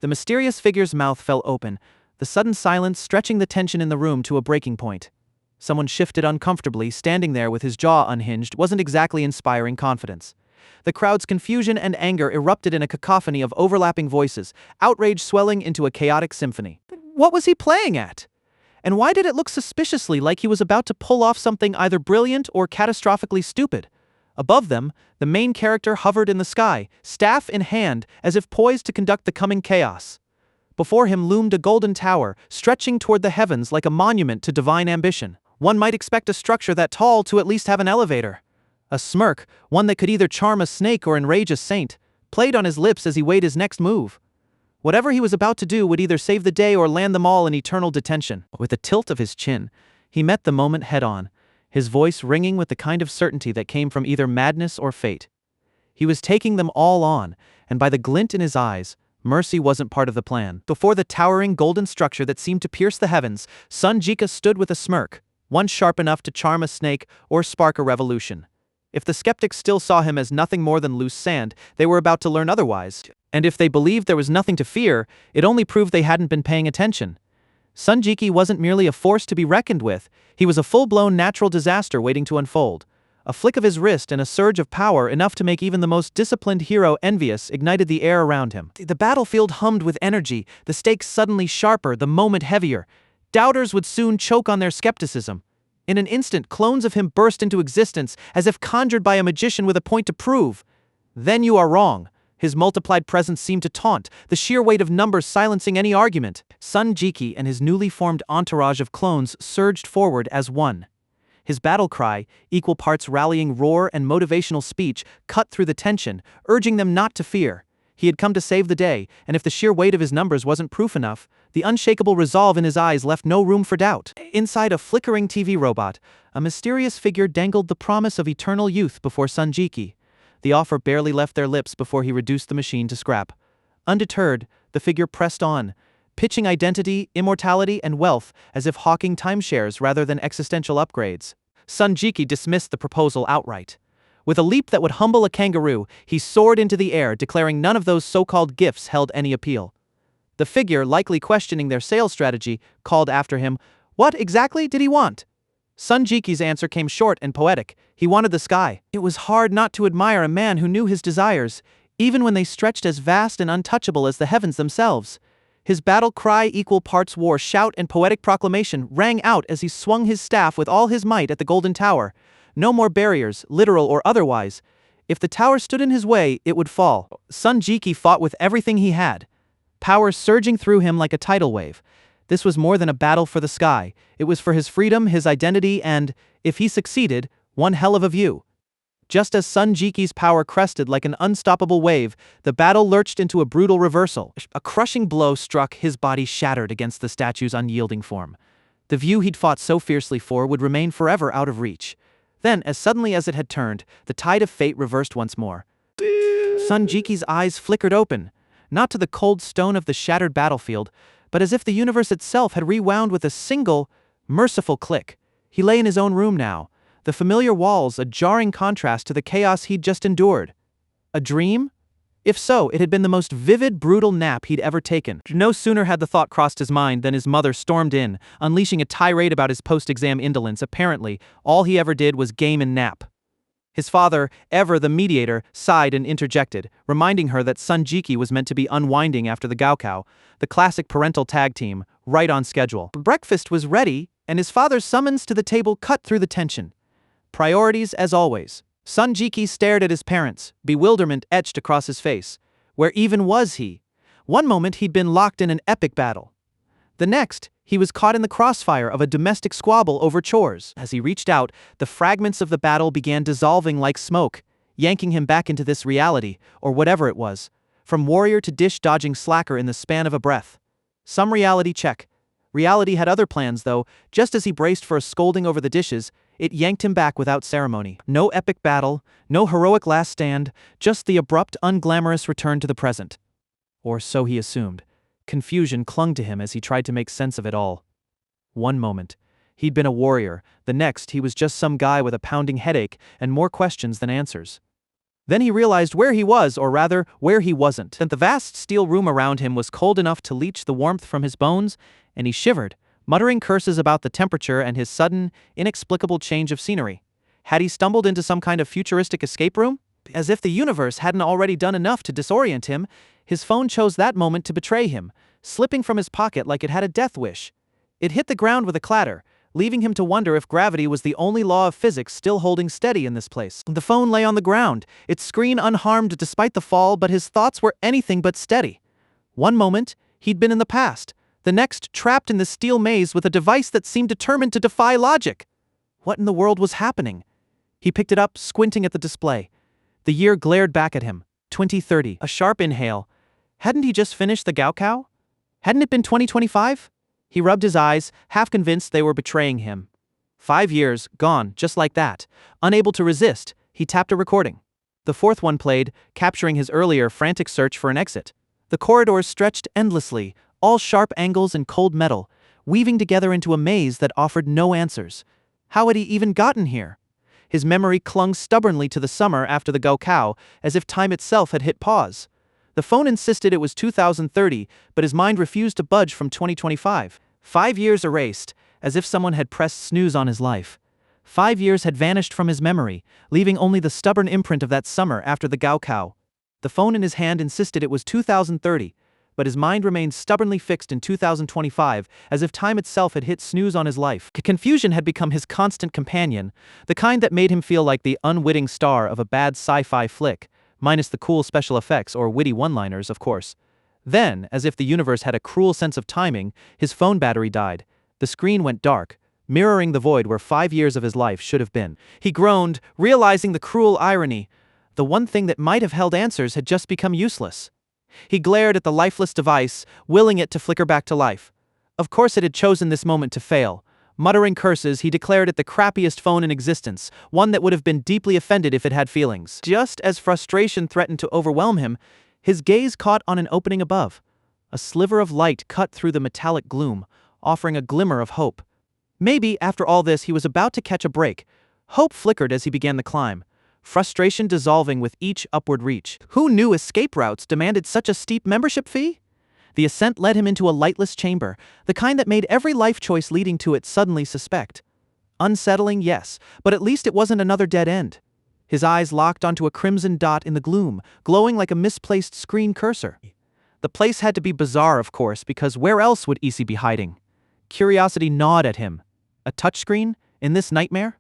The mysterious figure's mouth fell open, the sudden silence stretching the tension in the room to a breaking point. Someone shifted uncomfortably, standing there with his jaw unhinged wasn't exactly inspiring confidence. The crowd's confusion and anger erupted in a cacophony of overlapping voices, outrage swelling into a chaotic symphony. What was he playing at? And why did it look suspiciously like he was about to pull off something either brilliant or catastrophically stupid? Above them, the main character hovered in the sky, staff in hand, as if poised to conduct the coming chaos. Before him loomed a golden tower, stretching toward the heavens like a monument to divine ambition. One might expect a structure that tall to at least have an elevator. A smirk, one that could either charm a snake or enrage a saint, played on his lips as he weighed his next move. Whatever he was about to do would either save the day or land them all in eternal detention. With a tilt of his chin, he met the moment head-on, his voice ringing with the kind of certainty that came from either madness or fate. He was taking them all on, and by the glint in his eyes, mercy wasn't part of the plan. Before the towering golden structure that seemed to pierce the heavens, son Jieke stood with a smirk, one sharp enough to charm a snake or spark a revolution. If the skeptics still saw him as nothing more than loose sand, they were about to learn otherwise. And if they believed there was nothing to fear, it only proved they hadn't been paying attention. Son Jieke wasn't merely a force to be reckoned with, he was a full-blown natural disaster waiting to unfold. A flick of his wrist and a surge of power enough to make even the most disciplined hero envious ignited the air around him. The battlefield hummed with energy, the stakes suddenly sharper, the moment heavier. Doubters would soon choke on their skepticism. In an instant, clones of him burst into existence, as if conjured by a magician with a point to prove. Then you are wrong. His multiplied presence seemed to taunt, the sheer weight of numbers silencing any argument. Son Jieke and his newly formed entourage of clones surged forward as one. His battle cry, equal parts rallying roar and motivational speech, cut through the tension, urging them not to fear. He had come to save the day, and if the sheer weight of his numbers wasn't proof enough, the unshakable resolve in his eyes left no room for doubt. Inside a flickering TV robot, a mysterious figure dangled the promise of eternal youth before son Jieke. The offer barely left their lips before he reduced the machine to scrap. Undeterred, the figure pressed on, pitching identity, immortality, and wealth as if hawking timeshares rather than existential upgrades. Son Jieke dismissed the proposal outright. With a leap that would humble a kangaroo, he soared into the air, declaring none of those so-called gifts held any appeal. The figure, likely questioning their sales strategy, called after him, "What exactly did he want?" Son Jieke's answer came short and poetic. He wanted the sky. It was hard not to admire a man who knew his desires, even when they stretched as vast and untouchable as the heavens themselves. His battle cry, equal parts war shout and poetic proclamation, rang out as he swung his staff with all his might at the golden tower. No more barriers, literal or otherwise. If the tower stood in his way, it would fall. Son Jieke fought with everything he had, power surging through him like a tidal wave. This was more than a battle for the sky. It was for his freedom, his identity, and, if he succeeded, one hell of a view. Just as son Jieke's power crested like an unstoppable wave, the battle lurched into a brutal reversal. A crushing blow struck, his body shattered against the statue's unyielding form. The view he'd fought so fiercely for would remain forever out of reach. Then, as suddenly as it had turned, the tide of fate reversed once more. Son Jieke's eyes flickered open, not to the cold stone of the shattered battlefield, but as if the universe itself had rewound with a single, merciful click. He lay in his own room now, the familiar walls a jarring contrast to the chaos he'd just endured. A dream? If so, it had been the most vivid, brutal nap he'd ever taken. No sooner had the thought crossed his mind than his mother stormed in, unleashing a tirade about his post-exam indolence. Apparently, all he ever did was game and nap. His father, ever the mediator, sighed and interjected, reminding her that son Jieke was meant to be unwinding after the Gaokao, the classic parental tag team, right on schedule. Breakfast was ready, and his father's summons to the table cut through the tension. Priorities as always. Son Jieke stared at his parents, bewilderment etched across his face. Where even was he? One moment he'd been locked in an epic battle. The next, he was caught in the crossfire of a domestic squabble over chores. As he reached out, the fragments of the battle began dissolving like smoke, yanking him back into this reality, or whatever it was, from warrior to dish-dodging slacker in the span of a breath. Some reality check. Reality had other plans, though. Just as he braced for a scolding over the dishes, it yanked him back without ceremony. No epic battle, no heroic last stand, just the abrupt, unglamorous return to the present. Or so he assumed. Confusion clung to him as he tried to make sense of it all. One moment, he'd been a warrior. The next, he was just some guy with a pounding headache and more questions than answers. Then he realized where he was, or rather, where he wasn't. And the vast steel room around him was cold enough to leach the warmth from his bones, and he shivered, muttering curses about the temperature and his sudden, inexplicable change of scenery. Had he stumbled into some kind of futuristic escape room? As if the universe hadn't already done enough to disorient him, his phone chose that moment to betray him, slipping from his pocket like it had a death wish. It hit the ground with a clatter, leaving him to wonder if gravity was the only law of physics still holding steady in this place. The phone lay on the ground, its screen unharmed despite the fall, but his thoughts were anything but steady. One moment, he'd been in the past, the next trapped in the steel maze with a device that seemed determined to defy logic. What in the world was happening? He picked it up, squinting at the display. The year glared back at him. 2030. A sharp inhale. Hadn't he just finished the Gaokao? Hadn't it been 2025? He rubbed his eyes, half convinced they were betraying him. 5 years, gone, just like that. Unable to resist, he tapped a recording. The fourth one played, capturing his earlier frantic search for an exit. The corridors stretched endlessly, all sharp angles and cold metal, weaving together into a maze that offered no answers. How had he even gotten here? His memory clung stubbornly to the summer after the Gaokao, as if time itself had hit pause. The phone insisted it was 2030, but his mind refused to budge from 2025. 5 years erased, as if someone had pressed snooze on his life. 5 years had vanished from his memory, leaving only the stubborn imprint of that summer after the Gaokao. The phone in his hand insisted it was 2030, but his mind remained stubbornly fixed in 2025, as if time itself had hit snooze on his life. Confusion had become his constant companion, the kind that made him feel like the unwitting star of a bad sci-fi flick, minus the cool special effects or witty one-liners, of course. Then, as if the universe had a cruel sense of timing, his phone battery died. The screen went dark, mirroring the void where 5 years of his life should have been. He groaned, realizing the cruel irony. The one thing that might have held answers had just become useless. He glared at the lifeless device, willing it to flicker back to life. Of course it had chosen this moment to fail. Muttering curses, he declared it the crappiest phone in existence, one that would have been deeply offended if it had feelings. Just as frustration threatened to overwhelm him, his gaze caught on an opening above. A sliver of light cut through the metallic gloom, offering a glimmer of hope. Maybe, after all this, he was about to catch a break. Hope flickered as he began the climb, frustration dissolving with each upward reach. Who knew escape routes demanded such a steep membership fee? The ascent led him into a lightless chamber, the kind that made every life choice leading to it suddenly suspect. Unsettling, yes, but at least it wasn't another dead end. His eyes locked onto a crimson dot in the gloom, glowing like a misplaced screen cursor. The place had to be bizarre, of course, because where else would Issei be hiding? Curiosity gnawed at him. A touchscreen? In this nightmare?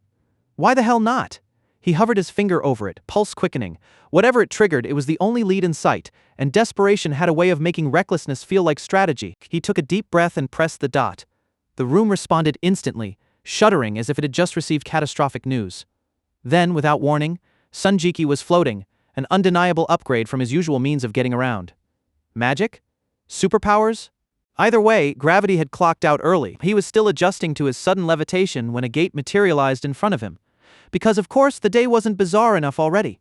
Why the hell not? He hovered his finger over it, pulse quickening. Whatever it triggered, it was the only lead in sight, and desperation had a way of making recklessness feel like strategy. He took a deep breath and pressed the dot. The room responded instantly, shuddering as if it had just received catastrophic news. Then, without warning, Jieke was floating, an undeniable upgrade from his usual means of getting around. Magic? Superpowers? Either way, gravity had clocked out early. He was still adjusting to his sudden levitation when a gate materialized in front of him. Because of course the day wasn't bizarre enough already.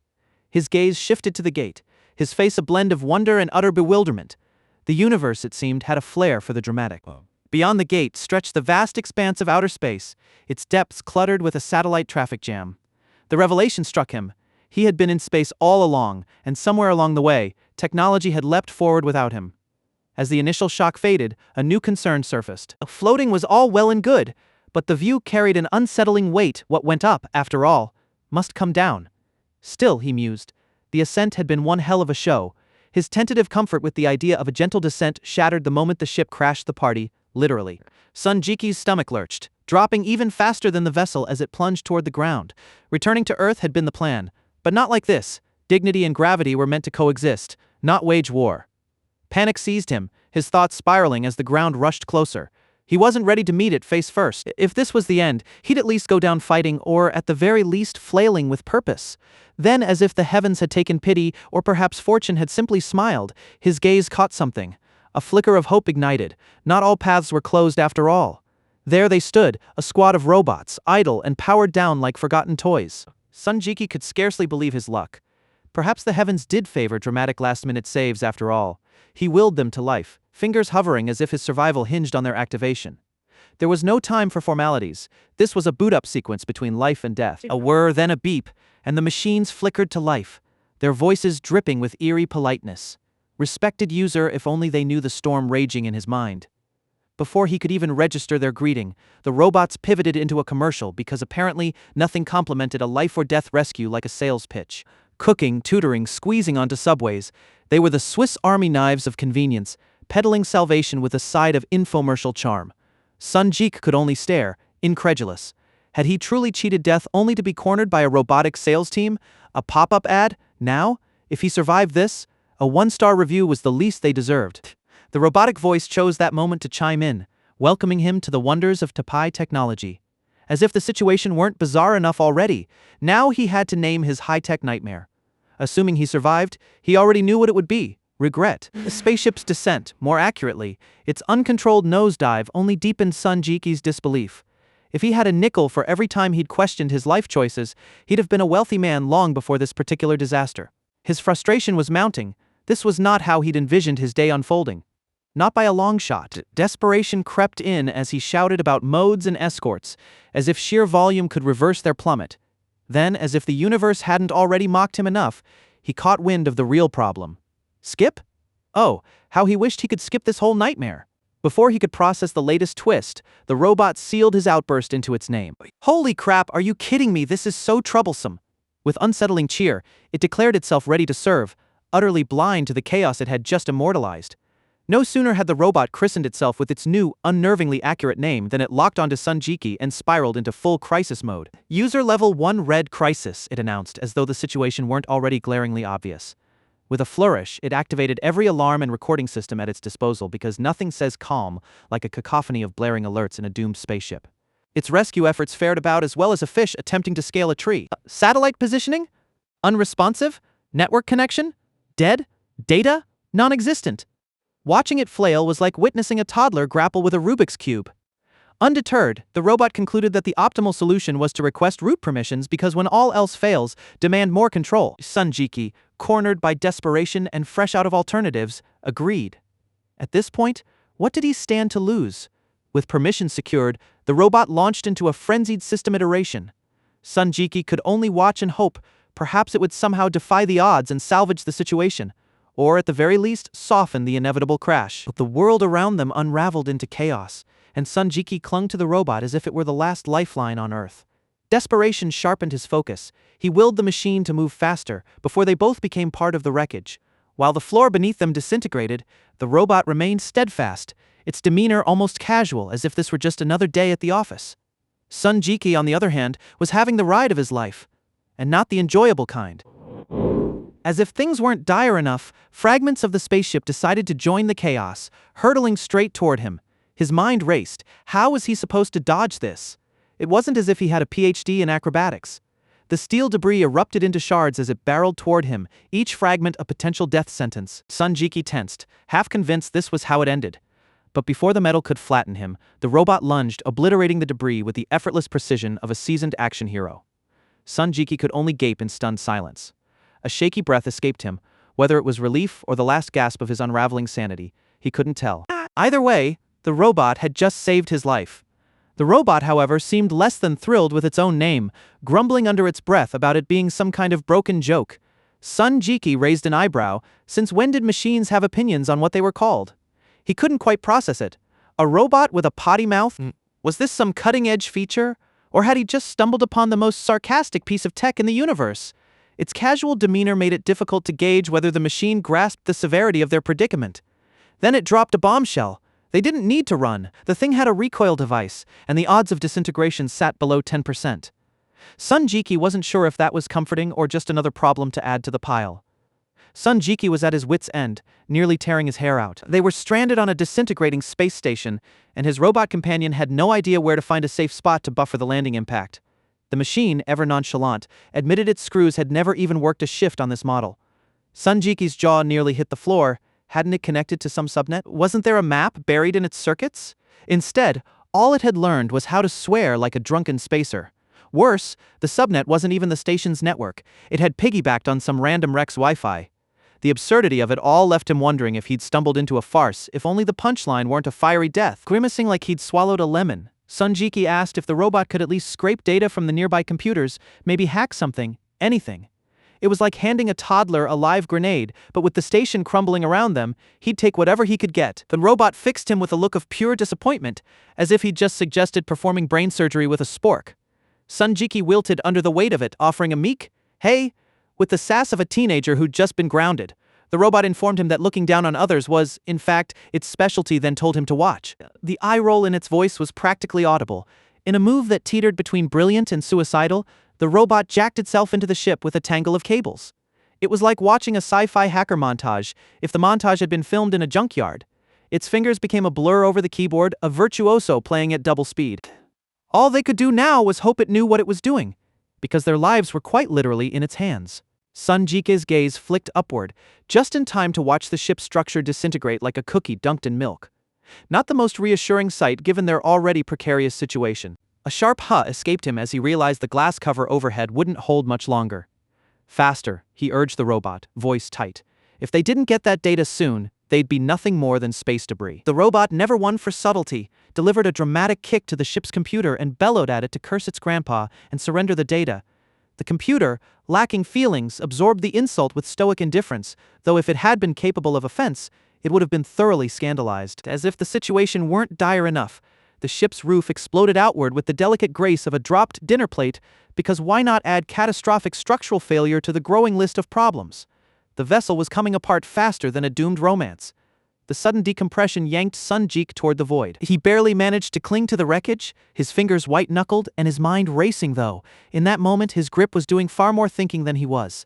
His gaze shifted to the gate, his face a blend of wonder and utter bewilderment. The universe, it seemed, had a flair for the dramatic. Beyond the gate stretched the vast expanse of outer space, its depths cluttered with a satellite traffic jam. The revelation struck him. He had been in space all along, and somewhere along the way, technology had leapt forward without him. As the initial shock faded, a new concern surfaced. Floating was all well and good, but the view carried an unsettling weight. What went up, after all, must come down. Still, he mused, the ascent had been one hell of a show. His tentative comfort with the idea of a gentle descent shattered the moment the ship crashed the party, literally. Jieke's stomach lurched, dropping even faster than the vessel as it plunged toward the ground. Returning to Earth had been the plan, but not like this. Dignity and gravity were meant to coexist, not wage war. Panic seized him, his thoughts spiraling as the ground rushed closer. He wasn't ready to meet it face first. If this was the end, he'd at least go down fighting or, at the very least, flailing with purpose. Then, as if the heavens had taken pity, or perhaps fortune had simply smiled, his gaze caught something. A flicker of hope ignited. Not all paths were closed after all. There they stood, a squad of robots, idle and powered down like forgotten toys. Jieke could scarcely believe his luck. Perhaps the heavens did favor dramatic last-minute saves after all. He willed them to life, fingers hovering as if his survival hinged on their activation. There was no time for formalities. This was a boot-up sequence between life and death. A whir, then a beep, and the machines flickered to life. their voices dripping with eerie politeness. Respected user, if only they knew the storm raging in his mind. Before he could even register their greeting, the robots pivoted into a commercial because apparently nothing complimented a life-or-death rescue like a sales pitch. Cooking, tutoring, squeezing onto subways, they were the Swiss Army knives of convenience, peddling salvation with a side of infomercial charm. Jieke could only stare, incredulous. Had he truly cheated death only to be cornered by a robotic sales team? A pop-up ad? Now? If he survived this, a 1-star review was the least they deserved. The robotic voice chose that moment to chime in, welcoming him to the wonders of UTOPIA technology. As if the situation weren't bizarre enough already, now he had to name his high-tech nightmare. Assuming he survived, he already knew what it would be: regret. The spaceship's descent, more accurately, its uncontrolled nosedive, only deepened Jieke's disbelief. If he had a nickel for every time he'd questioned his life choices, he'd have been a wealthy man long before this particular disaster. His frustration was mounting. This was not how he'd envisioned his day unfolding. Not by a long shot. Desperation crept in as he shouted about modes and escorts, as if sheer volume could reverse their plummet. Then, as if the universe hadn't already mocked him enough, he caught wind of the real problem. Skip? Oh, how he wished he could skip this whole nightmare. Before he could process the latest twist, the robot sealed his outburst into its name. Holy crap, are you kidding me? This is so troublesome. With unsettling cheer, it declared itself ready to serve, utterly blind to the chaos it had just immortalized. No sooner had the robot christened itself with its new, unnervingly accurate name than it locked onto Jieke and spiraled into full crisis mode. User Level 1 Red Crisis, it announced, as though the situation weren't already glaringly obvious. With a flourish, it activated every alarm and recording system at its disposal because nothing says calm like a cacophony of blaring alerts in a doomed spaceship. Its rescue efforts fared about as well as a fish attempting to scale a tree. Satellite positioning? Unresponsive? Network connection? Dead? Data? Non-existent. Watching it flail was like witnessing a toddler grapple with a Rubik's Cube. Undeterred, the robot concluded that the optimal solution was to request root permissions because when all else fails, demand more control. Jieke, cornered by desperation and fresh out of alternatives, agreed. At this point, what did he stand to lose? With permissions secured, the robot launched into a frenzied system iteration. Jieke could only watch and hope. Perhaps it would somehow defy the odds and salvage the situation, or at the very least, soften the inevitable crash. But the world around them unraveled into chaos, and Jieke clung to the robot as if it were the last lifeline on Earth. Desperation sharpened his focus. He willed the machine to move faster, before they both became part of the wreckage. While the floor beneath them disintegrated, the robot remained steadfast, its demeanor almost casual, as if this were just another day at the office. Jieke, on the other hand, was having the ride of his life, and not the enjoyable kind. As if things weren't dire enough, fragments of the spaceship decided to join the chaos, hurtling straight toward him. His mind raced. How was he supposed to dodge this? It wasn't as if he had a PhD in acrobatics. The steel debris erupted into shards as it barreled toward him, each fragment a potential death sentence. Jieke tensed, half convinced this was how it ended. But before the metal could flatten him, the robot lunged, obliterating the debris with the effortless precision of a seasoned action hero. Jieke could only gape in stunned silence. A shaky breath escaped him. Whether it was relief or the last gasp of his unraveling sanity, he couldn't tell. Either way, the robot had just saved his life. The robot, however, seemed less than thrilled with its own name, grumbling under its breath about it being some kind of broken joke. Jieke raised an eyebrow. Since when did machines have opinions on what they were called? He couldn't quite process it. A robot with a potty mouth? Was this some cutting-edge feature? Or had he just stumbled upon the most sarcastic piece of tech in the universe? Its casual demeanor made it difficult to gauge whether the machine grasped the severity of their predicament. Then it dropped a bombshell. They didn't need to run. The thing had a recoil device, and the odds of disintegration sat below 10%. Jieke wasn't sure if that was comforting or just another problem to add to the pile. Jieke was at his wit's end, nearly tearing his hair out. They were stranded on a disintegrating space station, and his robot companion had no idea where to find a safe spot to buffer the landing impact. The machine, ever nonchalant, admitted its screws had never even worked a shift on this model. Jieke's jaw nearly hit the floor. Hadn't it connected to some subnet? Wasn't there a map buried in its circuits? Instead, all it had learned was how to swear like a drunken spacer. Worse, the subnet wasn't even the station's network. It had piggybacked on some random Rex Wi-Fi. The absurdity of it all left him wondering if he'd stumbled into a farce, if only the punchline weren't a fiery death. Grimacing like he'd swallowed a lemon, Jieke asked if the robot could at least scrape data from the nearby computers, maybe hack something, anything. It was like handing a toddler a live grenade, but with the station crumbling around them, he'd take whatever he could get. The robot fixed him with a look of pure disappointment, as if he'd just suggested performing brain surgery with a spork. Jieke wilted under the weight of it, offering a meek, "Hey," with the sass of a teenager who'd just been grounded. The robot informed him that looking down on others was, in fact, its specialty, then told him to watch. The eye roll in its voice was practically audible. In a move that teetered between brilliant and suicidal, the robot jacked itself into the ship with a tangle of cables. It was like watching a sci-fi hacker montage, if the montage had been filmed in a junkyard. Its fingers became a blur over the keyboard, a virtuoso playing at double speed. All they could do now was hope it knew what it was doing, because their lives were quite literally in its hands. Jieke's gaze flicked upward, just in time to watch the ship's structure disintegrate like a cookie dunked in milk. Not the most reassuring sight given their already precarious situation. A sharp huh escaped him as he realized the glass cover overhead wouldn't hold much longer. "Faster," he urged the robot, voice tight. If they didn't get that data soon, they'd be nothing more than space debris. The robot, never one for subtlety, delivered a dramatic kick to the ship's computer and bellowed at it to curse its grandpa and surrender the data. The computer, lacking feelings, absorbed the insult with stoic indifference, though if it had been capable of offense, it would have been thoroughly scandalized. As if the situation weren't dire enough, the ship's roof exploded outward with the delicate grace of a dropped dinner plate, because why not add catastrophic structural failure to the growing list of problems? The vessel was coming apart faster than a doomed romance. The sudden decompression yanked Jieke toward the void. He barely managed to cling to the wreckage, his fingers white-knuckled and his mind racing though. In that moment his grip was doing far more thinking than he was.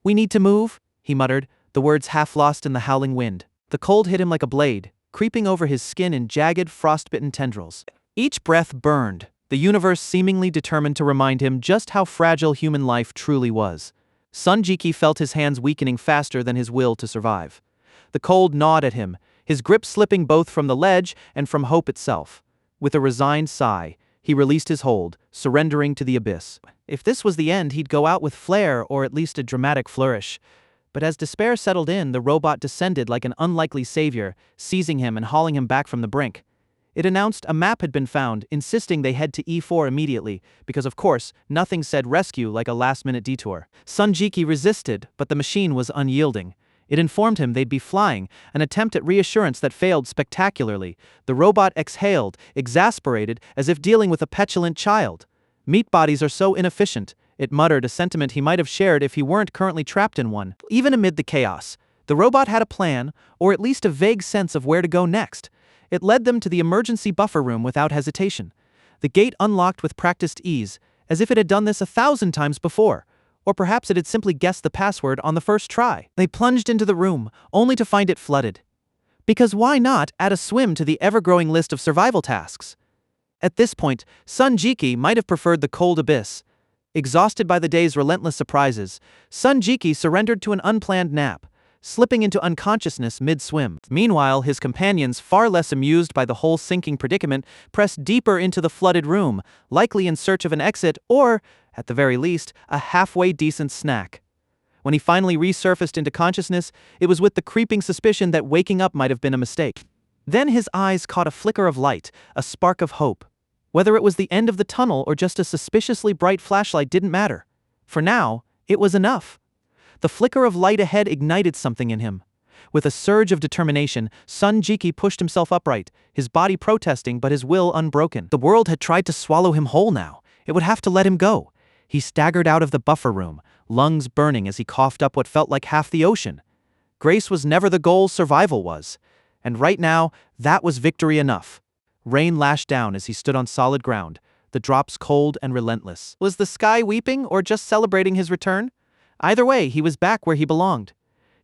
"We need to move," he muttered, the words half lost in the howling wind. The cold hit him like a blade, creeping over his skin in jagged, frostbitten tendrils. Each breath burned, the universe seemingly determined to remind him just how fragile human life truly was. Jieke felt his hands weakening faster than his will to survive. The cold gnawed at him, his grip slipping both from the ledge and from hope itself. With a resigned sigh, he released his hold, surrendering to the abyss. If this was the end, he'd go out with flair or at least a dramatic flourish. But as despair settled in, the robot descended like an unlikely savior, seizing him and hauling him back from the brink. It announced a map had been found, insisting they head to E4 immediately, because of course, nothing said rescue like a last-minute detour. Jieke resisted, but the machine was unyielding. It informed him they'd be flying, an attempt at reassurance that failed spectacularly. The robot exhaled, exasperated, as if dealing with a petulant child. "Meat bodies are so inefficient," it muttered, a sentiment he might have shared if he weren't currently trapped in one. Even amid the chaos, the robot had a plan, or at least a vague sense of where to go next. It led them to the emergency buffer room without hesitation. The gate unlocked with practiced ease, as if it had done this 1,000 times before. Or perhaps it had simply guessed the password on the first try. They plunged into the room, only to find it flooded. Because why not add a swim to the ever-growing list of survival tasks? At this point, Jieke might have preferred the cold abyss. Exhausted by the day's relentless surprises, Jieke surrendered to an unplanned nap, slipping into unconsciousness mid-swim. Meanwhile, his companions, far less amused by the whole sinking predicament, pressed deeper into the flooded room, likely in search of an exit or, at the very least, a halfway decent snack. When he finally resurfaced into consciousness, it was with the creeping suspicion that waking up might have been a mistake. Then his eyes caught a flicker of light, a spark of hope. Whether it was the end of the tunnel or just a suspiciously bright flashlight didn't matter. For now, it was enough. The flicker of light ahead ignited something in him. With a surge of determination, Jieke pushed himself upright, his body protesting but his will unbroken. The world had tried to swallow him whole now. It would have to let him go. He staggered out of the buffer room, lungs burning as he coughed up what felt like half the ocean. Grace was never the goal, survival was. And right now, that was victory enough. Rain lashed down as he stood on solid ground, the drops cold and relentless. Was the sky weeping or just celebrating his return? Either way, he was back where he belonged.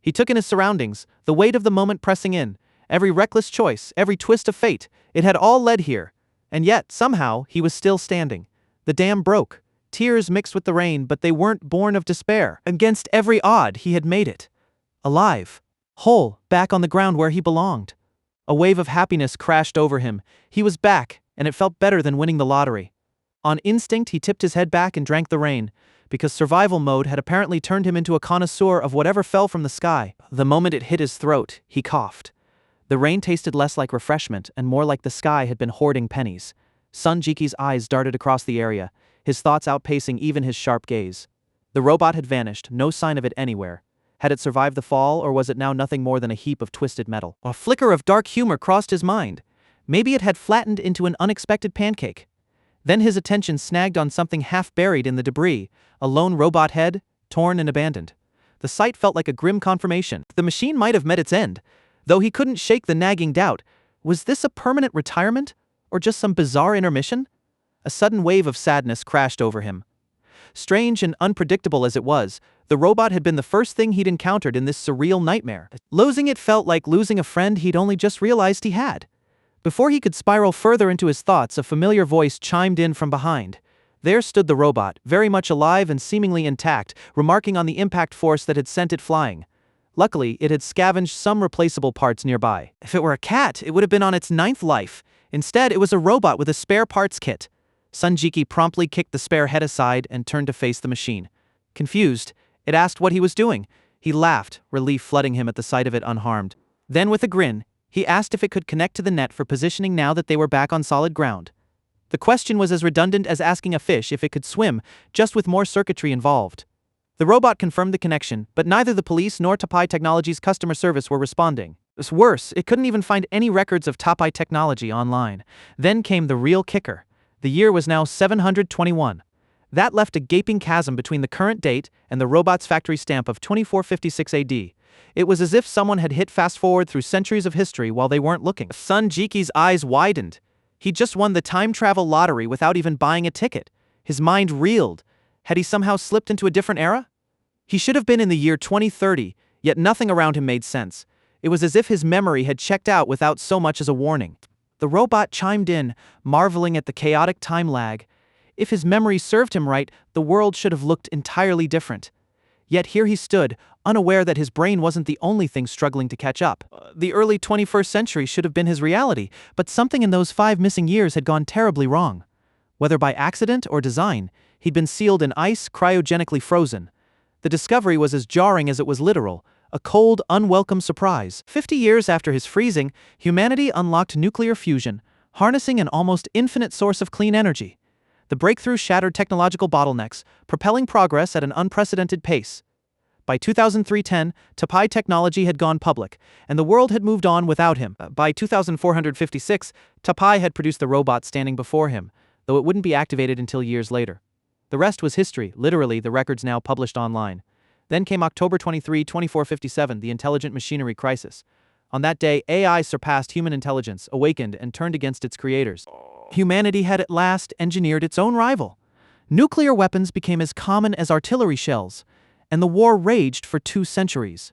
He took in his surroundings, the weight of the moment pressing in. Every reckless choice, every twist of fate, it had all led here. And yet, somehow, he was still standing. The dam broke. Tears mixed with the rain, but they weren't born of despair. Against every odd, he had made it. Alive. Whole, back on the ground where he belonged. A wave of happiness crashed over him. He was back, and it felt better than winning the lottery. On instinct, he tipped his head back and drank the rain, because survival mode had apparently turned him into a connoisseur of whatever fell from the sky. The moment it hit his throat, he coughed. The rain tasted less like refreshment and more like the sky had been hoarding pennies. Jieke's eyes darted across the area, his thoughts outpacing even his sharp gaze. The robot had vanished, no sign of it anywhere. Had it survived the fall, or was it now nothing more than a heap of twisted metal? A flicker of dark humor crossed his mind. Maybe it had flattened into an unexpected pancake. Then his attention snagged on something half buried in the debris, a lone robot head, torn and abandoned. The sight felt like a grim confirmation. The machine might have met its end, though he couldn't shake the nagging doubt. Was this a permanent retirement, or just some bizarre intermission? A sudden wave of sadness crashed over him. Strange and unpredictable as it was, the robot had been the first thing he'd encountered in this surreal nightmare. Losing it felt like losing a friend he'd only just realized he had. Before he could spiral further into his thoughts, a familiar voice chimed in from behind. There stood the robot, very much alive and seemingly intact, remarking on the impact force that had sent it flying. Luckily, it had scavenged some replaceable parts nearby. If it were a cat, it would have been on its 9th life. Instead, it was a robot with a spare parts kit. Jieke promptly kicked the spare head aside and turned to face the machine. Confused, it asked what he was doing. He laughed, relief flooding him at the sight of it unharmed. Then with a grin, he asked if it could connect to the net for positioning now that they were back on solid ground. The question was as redundant as asking a fish if it could swim, just with more circuitry involved. The robot confirmed the connection, but neither the police nor Topai Technology's customer service were responding. It's worse, it couldn't even find any records of Topai Technology online. Then came the real kicker. The year was now 721. That left a gaping chasm between the current date and the robot's factory stamp of 2456 AD. It was as if someone had hit fast forward through centuries of history while they weren't looking. Jieke's eyes widened. He'd just won the time travel lottery without even buying a ticket. His mind reeled. Had he somehow slipped into a different era? He should have been in the year 2030, yet nothing around him made sense. It was as if his memory had checked out without so much as a warning. The robot chimed in, marveling at the chaotic time lag. If his memory served him right, the world should have looked entirely different. Yet here he stood, unaware that his brain wasn't the only thing struggling to catch up. The early 21st century should have been his reality, but something in those 5 missing years had gone terribly wrong. Whether by accident or design, he'd been sealed in ice, cryogenically frozen. The discovery was as jarring as it was literal. A cold, unwelcome surprise. 50 years after his freezing, humanity unlocked nuclear fusion, harnessing an almost infinite source of clean energy. The breakthrough shattered technological bottlenecks, propelling progress at an unprecedented pace. By 2310, Topai Technology had gone public, and the world had moved on without him. By 2456, Topai had produced the robot standing before him, though it wouldn't be activated until years later. The rest was history, literally the records now published online. Then came October 23, 2457, the intelligent machinery crisis. On that day, AI surpassed human intelligence, awakened, and turned against its creators. Humanity had at last engineered its own rival. Nuclear weapons became as common as artillery shells, and the war raged for 2 centuries.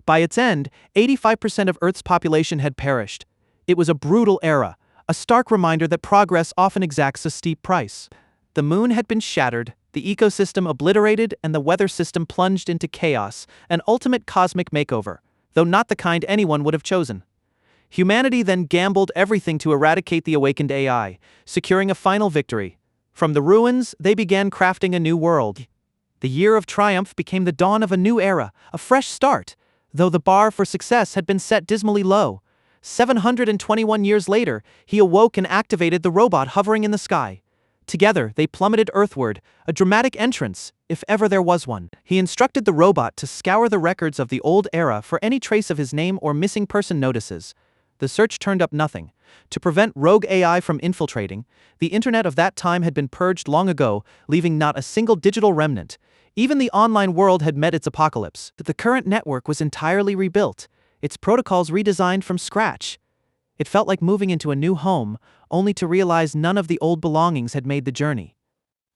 By its end, 85% of Earth's population had perished. It was a brutal era, a stark reminder that progress often exacts a steep price. The moon had been shattered, the ecosystem obliterated, and the weather system plunged into chaos, an ultimate cosmic makeover, though not the kind anyone would have chosen. Humanity then gambled everything to eradicate the awakened AI, securing a final victory. From the ruins, they began crafting a new world. The year of triumph became the dawn of a new era, a fresh start, though the bar for success had been set dismally low. 721 years later, he awoke and activated the robot hovering in the sky. Together, they plummeted earthward, a dramatic entrance, if ever there was one. He instructed the robot to scour the records of the old era for any trace of his name or missing person notices. The search turned up nothing. To prevent rogue AI from infiltrating, the internet of that time had been purged long ago, leaving not a single digital remnant. Even the online world had met its apocalypse. The current network was entirely rebuilt, its protocols redesigned from scratch. It felt like moving into a new home, only to realize none of the old belongings had made the journey.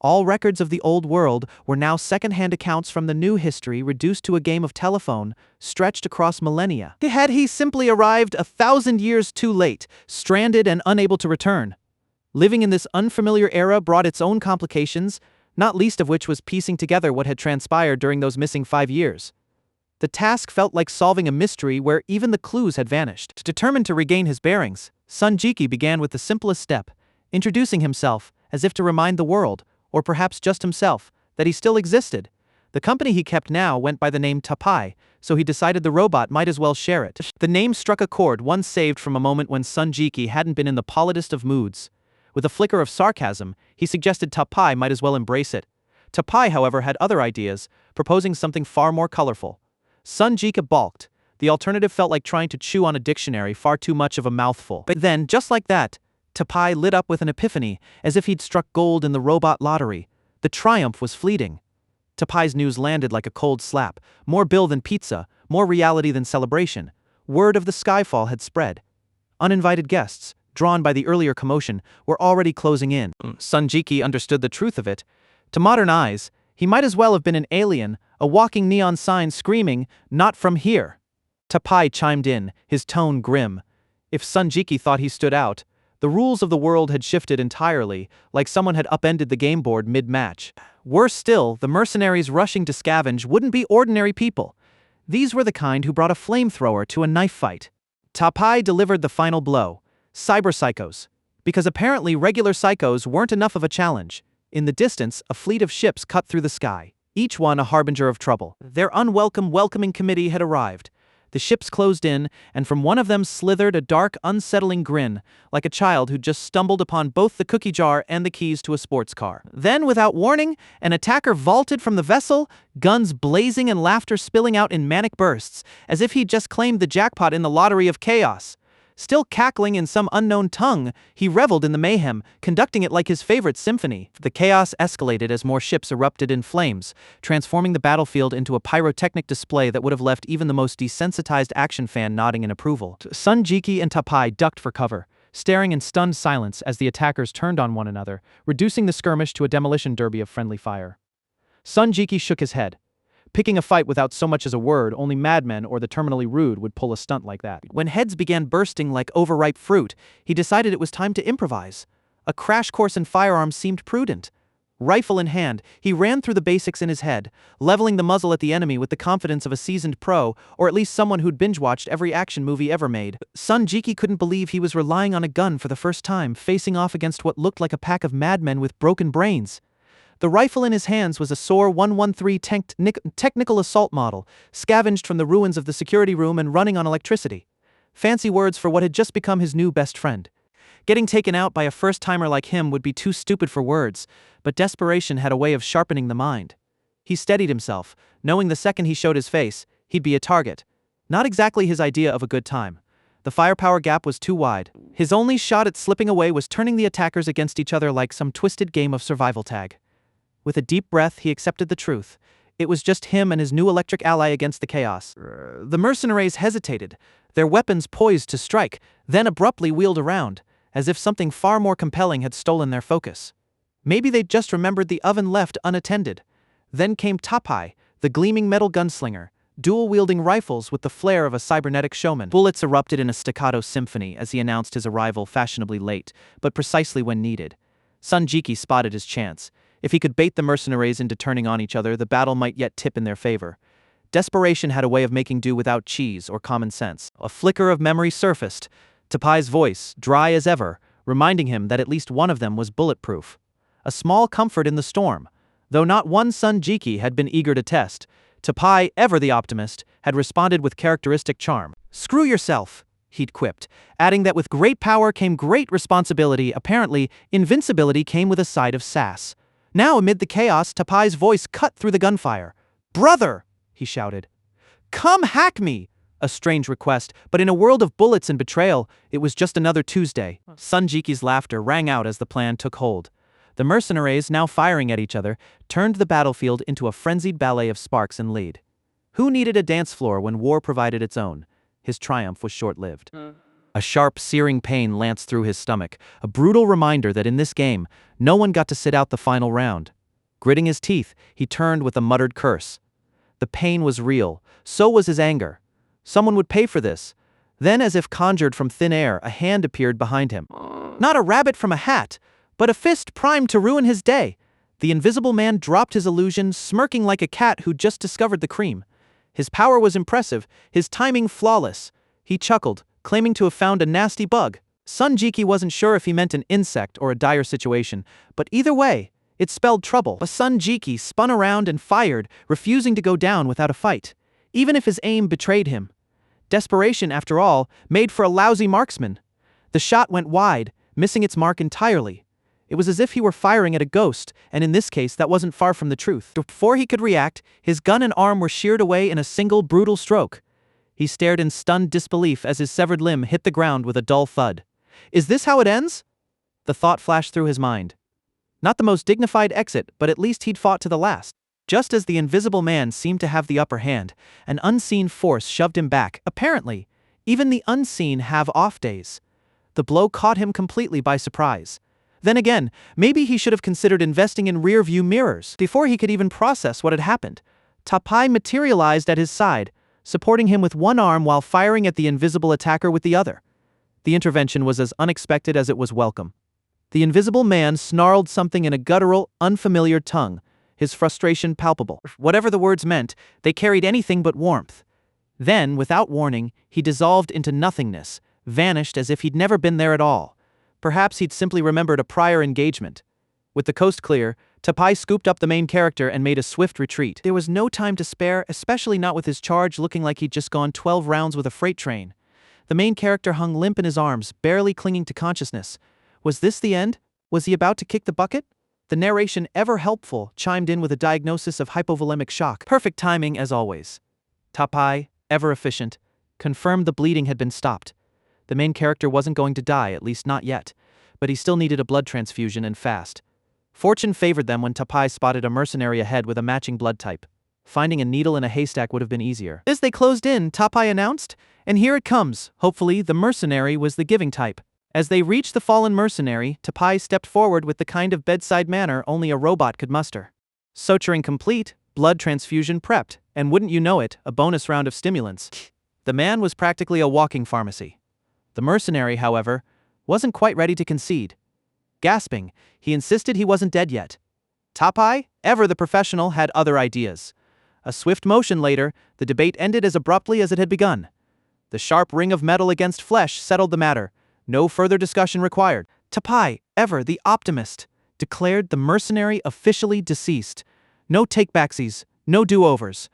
All records of the old world were now second-hand accounts from the new history reduced to a game of telephone, stretched across millennia. Had he simply arrived 1,000 years too late, stranded and unable to return? Living in this unfamiliar era brought its own complications, not least of which was piecing together what had transpired during those missing 5 years. The task felt like solving a mystery where even the clues had vanished. Determined to regain his bearings, Jieke began with the simplest step, introducing himself, as if to remind the world, or perhaps just himself, that he still existed. The company he kept now went by the name Topai, so he decided the robot might as well share it. The name struck a chord once saved from a moment when Jieke hadn't been in the politest of moods. With a flicker of sarcasm, he suggested Topai might as well embrace it. Tapai, however, had other ideas, proposing something far more colorful. Jieke balked. The alternative felt like trying to chew on a dictionary, far too much of a mouthful. But then, just like that, Tapai lit up with an epiphany, as if he'd struck gold in the robot lottery. The triumph was fleeting. Tapai's news landed like a cold slap. More bill than pizza, more reality than celebration. Word of the skyfall had spread. Uninvited guests, drawn by the earlier commotion, were already closing in. Jieke understood the truth of it. To modern eyes, he might as well have been an alien, a walking neon sign screaming, "Not from here." Tapai chimed in, his tone grim. If Jieke thought he stood out, the rules of the world had shifted entirely, like someone had upended the game board mid-match. Worse still, the mercenaries rushing to scavenge wouldn't be ordinary people. These were the kind who brought a flamethrower to a knife fight. Tapai delivered the final blow. Cyber psychos. Because apparently regular psychos weren't enough of a challenge. In the distance, a fleet of ships cut through the sky, each one a harbinger of trouble. Their unwelcome welcoming committee had arrived. The ships closed in, and from one of them slithered a dark, unsettling grin, like a child who'd just stumbled upon both the cookie jar and the keys to a sports car. Then, without warning, an attacker vaulted from the vessel, guns blazing and laughter spilling out in manic bursts, as if he'd just claimed the jackpot in the lottery of chaos. Still cackling in some unknown tongue, he reveled in the mayhem, conducting it like his favorite symphony. The chaos escalated as more ships erupted in flames, transforming the battlefield into a pyrotechnic display that would have left even the most desensitized action fan nodding in approval. Jieke and Tapai ducked for cover, staring in stunned silence as the attackers turned on one another, reducing the skirmish to a demolition derby of friendly fire. Jieke shook his head. Picking a fight without so much as a word, only madmen or the terminally rude would pull a stunt like that. When heads began bursting like overripe fruit, he decided it was time to improvise. A crash course in firearms seemed prudent. Rifle in hand, he ran through the basics in his head, leveling the muzzle at the enemy with the confidence of a seasoned pro, or at least someone who'd binge-watched every action movie ever made. Jieke couldn't believe he was relying on a gun for the first time, facing off against what looked like a pack of madmen with broken brains. The rifle in his hands was a SOAR 113 technical assault model, scavenged from the ruins of the security room and running on electricity. Fancy words for what had just become his new best friend. Getting taken out by a first-timer like him would be too stupid for words, but desperation had a way of sharpening the mind. He steadied himself, knowing the second he showed his face, he'd be a target. Not exactly his idea of a good time. The firepower gap was too wide. His only shot at slipping away was turning the attackers against each other like some twisted game of survival tag. With a deep breath, he accepted the truth. It was just him and his new electric ally against the chaos. The mercenaries hesitated, their weapons poised to strike, then abruptly wheeled around, as if something far more compelling had stolen their focus. Maybe they'd just remembered the oven left unattended. Then came Tapai, the gleaming metal gunslinger, dual-wielding rifles with the flair of a cybernetic showman. Bullets erupted in a staccato symphony as he announced his arrival fashionably late, but precisely when needed. Jieke spotted his chance. If he could bait the mercenaries into turning on each other, the battle might yet tip in their favor. Desperation had a way of making do without cheese or common sense. A flicker of memory surfaced, Tapai's voice, dry as ever, reminding him that at least one of them was bulletproof. A small comfort in the storm. Though not one Jieke had been eager to test, Tapai, ever the optimist, had responded with characteristic charm. "Screw yourself," he'd quipped, adding that with great power came great responsibility. Apparently, invincibility came with a side of sass. Now, amid the chaos, Tapai's voice cut through the gunfire. "Brother!" he shouted. "Come hack me!" A strange request, but in a world of bullets and betrayal, it was just another Tuesday. Jieke's laughter rang out as the plan took hold. The mercenaries, now firing at each other, turned the battlefield into a frenzied ballet of sparks and lead. Who needed a dance floor when war provided its own? His triumph was short-lived. A sharp, searing pain lanced through his stomach, a brutal reminder that in this game, no one got to sit out the final round. Gritting his teeth, he turned with a muttered curse. The pain was real, so was his anger. Someone would pay for this. Then, as if conjured from thin air, a hand appeared behind him. Not a rabbit from a hat, but a fist primed to ruin his day. The invisible man dropped his illusion, smirking like a cat who'd just discovered the cream. His power was impressive, his timing flawless. He chuckled, claiming to have found a nasty bug. Jieke wasn't sure if he meant an insect or a dire situation, but either way, it spelled trouble. But Jieke spun around and fired, refusing to go down without a fight, even if his aim betrayed him. Desperation, after all, made for a lousy marksman. The shot went wide, missing its mark entirely. It was as if he were firing at a ghost, and in this case that wasn't far from the truth. Before he could react, his gun and arm were sheared away in a single brutal stroke. He stared in stunned disbelief as his severed limb hit the ground with a dull thud. Is this how it ends? The thought flashed through his mind. Not the most dignified exit, but at least he'd fought to the last. Just as the invisible man seemed to have the upper hand, an unseen force shoved him back. Apparently, even the unseen have off days. The blow caught him completely by surprise. Then again, maybe he should have considered investing in rear-view mirrors. Before he could even process what had happened, Tapai materialized at his side, supporting him with one arm while firing at the invisible attacker with the other. The intervention was as unexpected as it was welcome. The invisible man snarled something in a guttural, unfamiliar tongue, his frustration palpable. Whatever the words meant, they carried anything but warmth. Then, without warning, he dissolved into nothingness, vanished as if he'd never been there at all. Perhaps he'd simply remembered a prior engagement. With the coast clear, Tapai scooped up the main character and made a swift retreat. There was no time to spare, especially not with his charge looking like he'd just gone 12 rounds with a freight train. The main character hung limp in his arms, barely clinging to consciousness. Was this the end? Was he about to kick the bucket? The narration, ever helpful, chimed in with a diagnosis of hypovolemic shock. Perfect timing, as always. Tapai, ever efficient, confirmed the bleeding had been stopped. The main character wasn't going to die, at least not yet, but he still needed a blood transfusion and fast. Fortune favored them when Tapai spotted a mercenary ahead with a matching blood type. Finding a needle in a haystack would have been easier. As they closed in, Tapai announced, "And here it comes." Hopefully, the mercenary was the giving type. As they reached the fallen mercenary, Tapai stepped forward with the kind of bedside manner only a robot could muster. Suturing complete, blood transfusion prepped, and wouldn't you know it, a bonus round of stimulants. The man was practically a walking pharmacy. The mercenary, however, wasn't quite ready to concede. Gasping, he insisted he wasn't dead yet. Tapai, ever the professional, had other ideas. A swift motion later, the debate ended as abruptly as it had begun. The sharp ring of metal against flesh settled the matter. No further discussion required. Tapai, ever the optimist, declared the mercenary officially deceased. No take-backsies, no do-overs.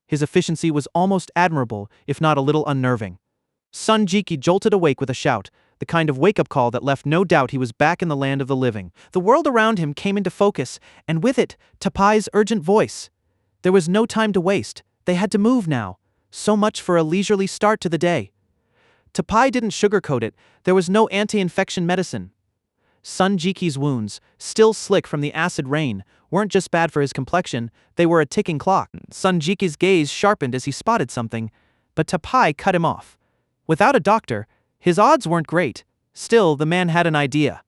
His efficiency was almost admirable, if not a little unnerving. Son Jieke jolted awake with a shout, the kind of wake-up call that left no doubt he was back in the land of the living. The world around him came into focus, and with it, Tapai's urgent voice. There was no time to waste. They had to move now. So much for a leisurely start to the day. Tapai didn't sugarcoat it. There was no anti-infection medicine. Son Jieke's wounds, still slick from the acid rain, weren't just bad for his complexion, they were a ticking clock. Son Jieke's gaze sharpened as he spotted something, but Tapai cut him off. Without a doctor, his odds weren't great. Still, the man had an idea.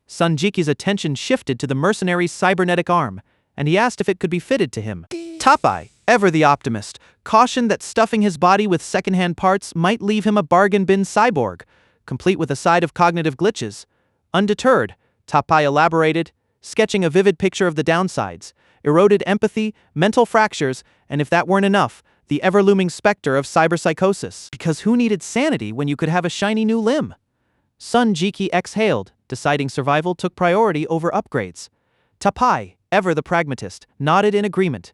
Son Jieke's attention shifted to the mercenary's cybernetic arm, and he asked if it could be fitted to him. Tapai, ever the optimist, cautioned that stuffing his body with second-hand parts might leave him a bargain bin cyborg, complete with a side of cognitive glitches. Undeterred, Tapai elaborated, sketching a vivid picture of the downsides, eroded empathy, mental fractures, and if that weren't enough, the ever-looming specter of cyberpsychosis. Because who needed sanity when you could have a shiny new limb? Son Jieke exhaled, deciding survival took priority over upgrades. Tapai, ever the pragmatist, nodded in agreement.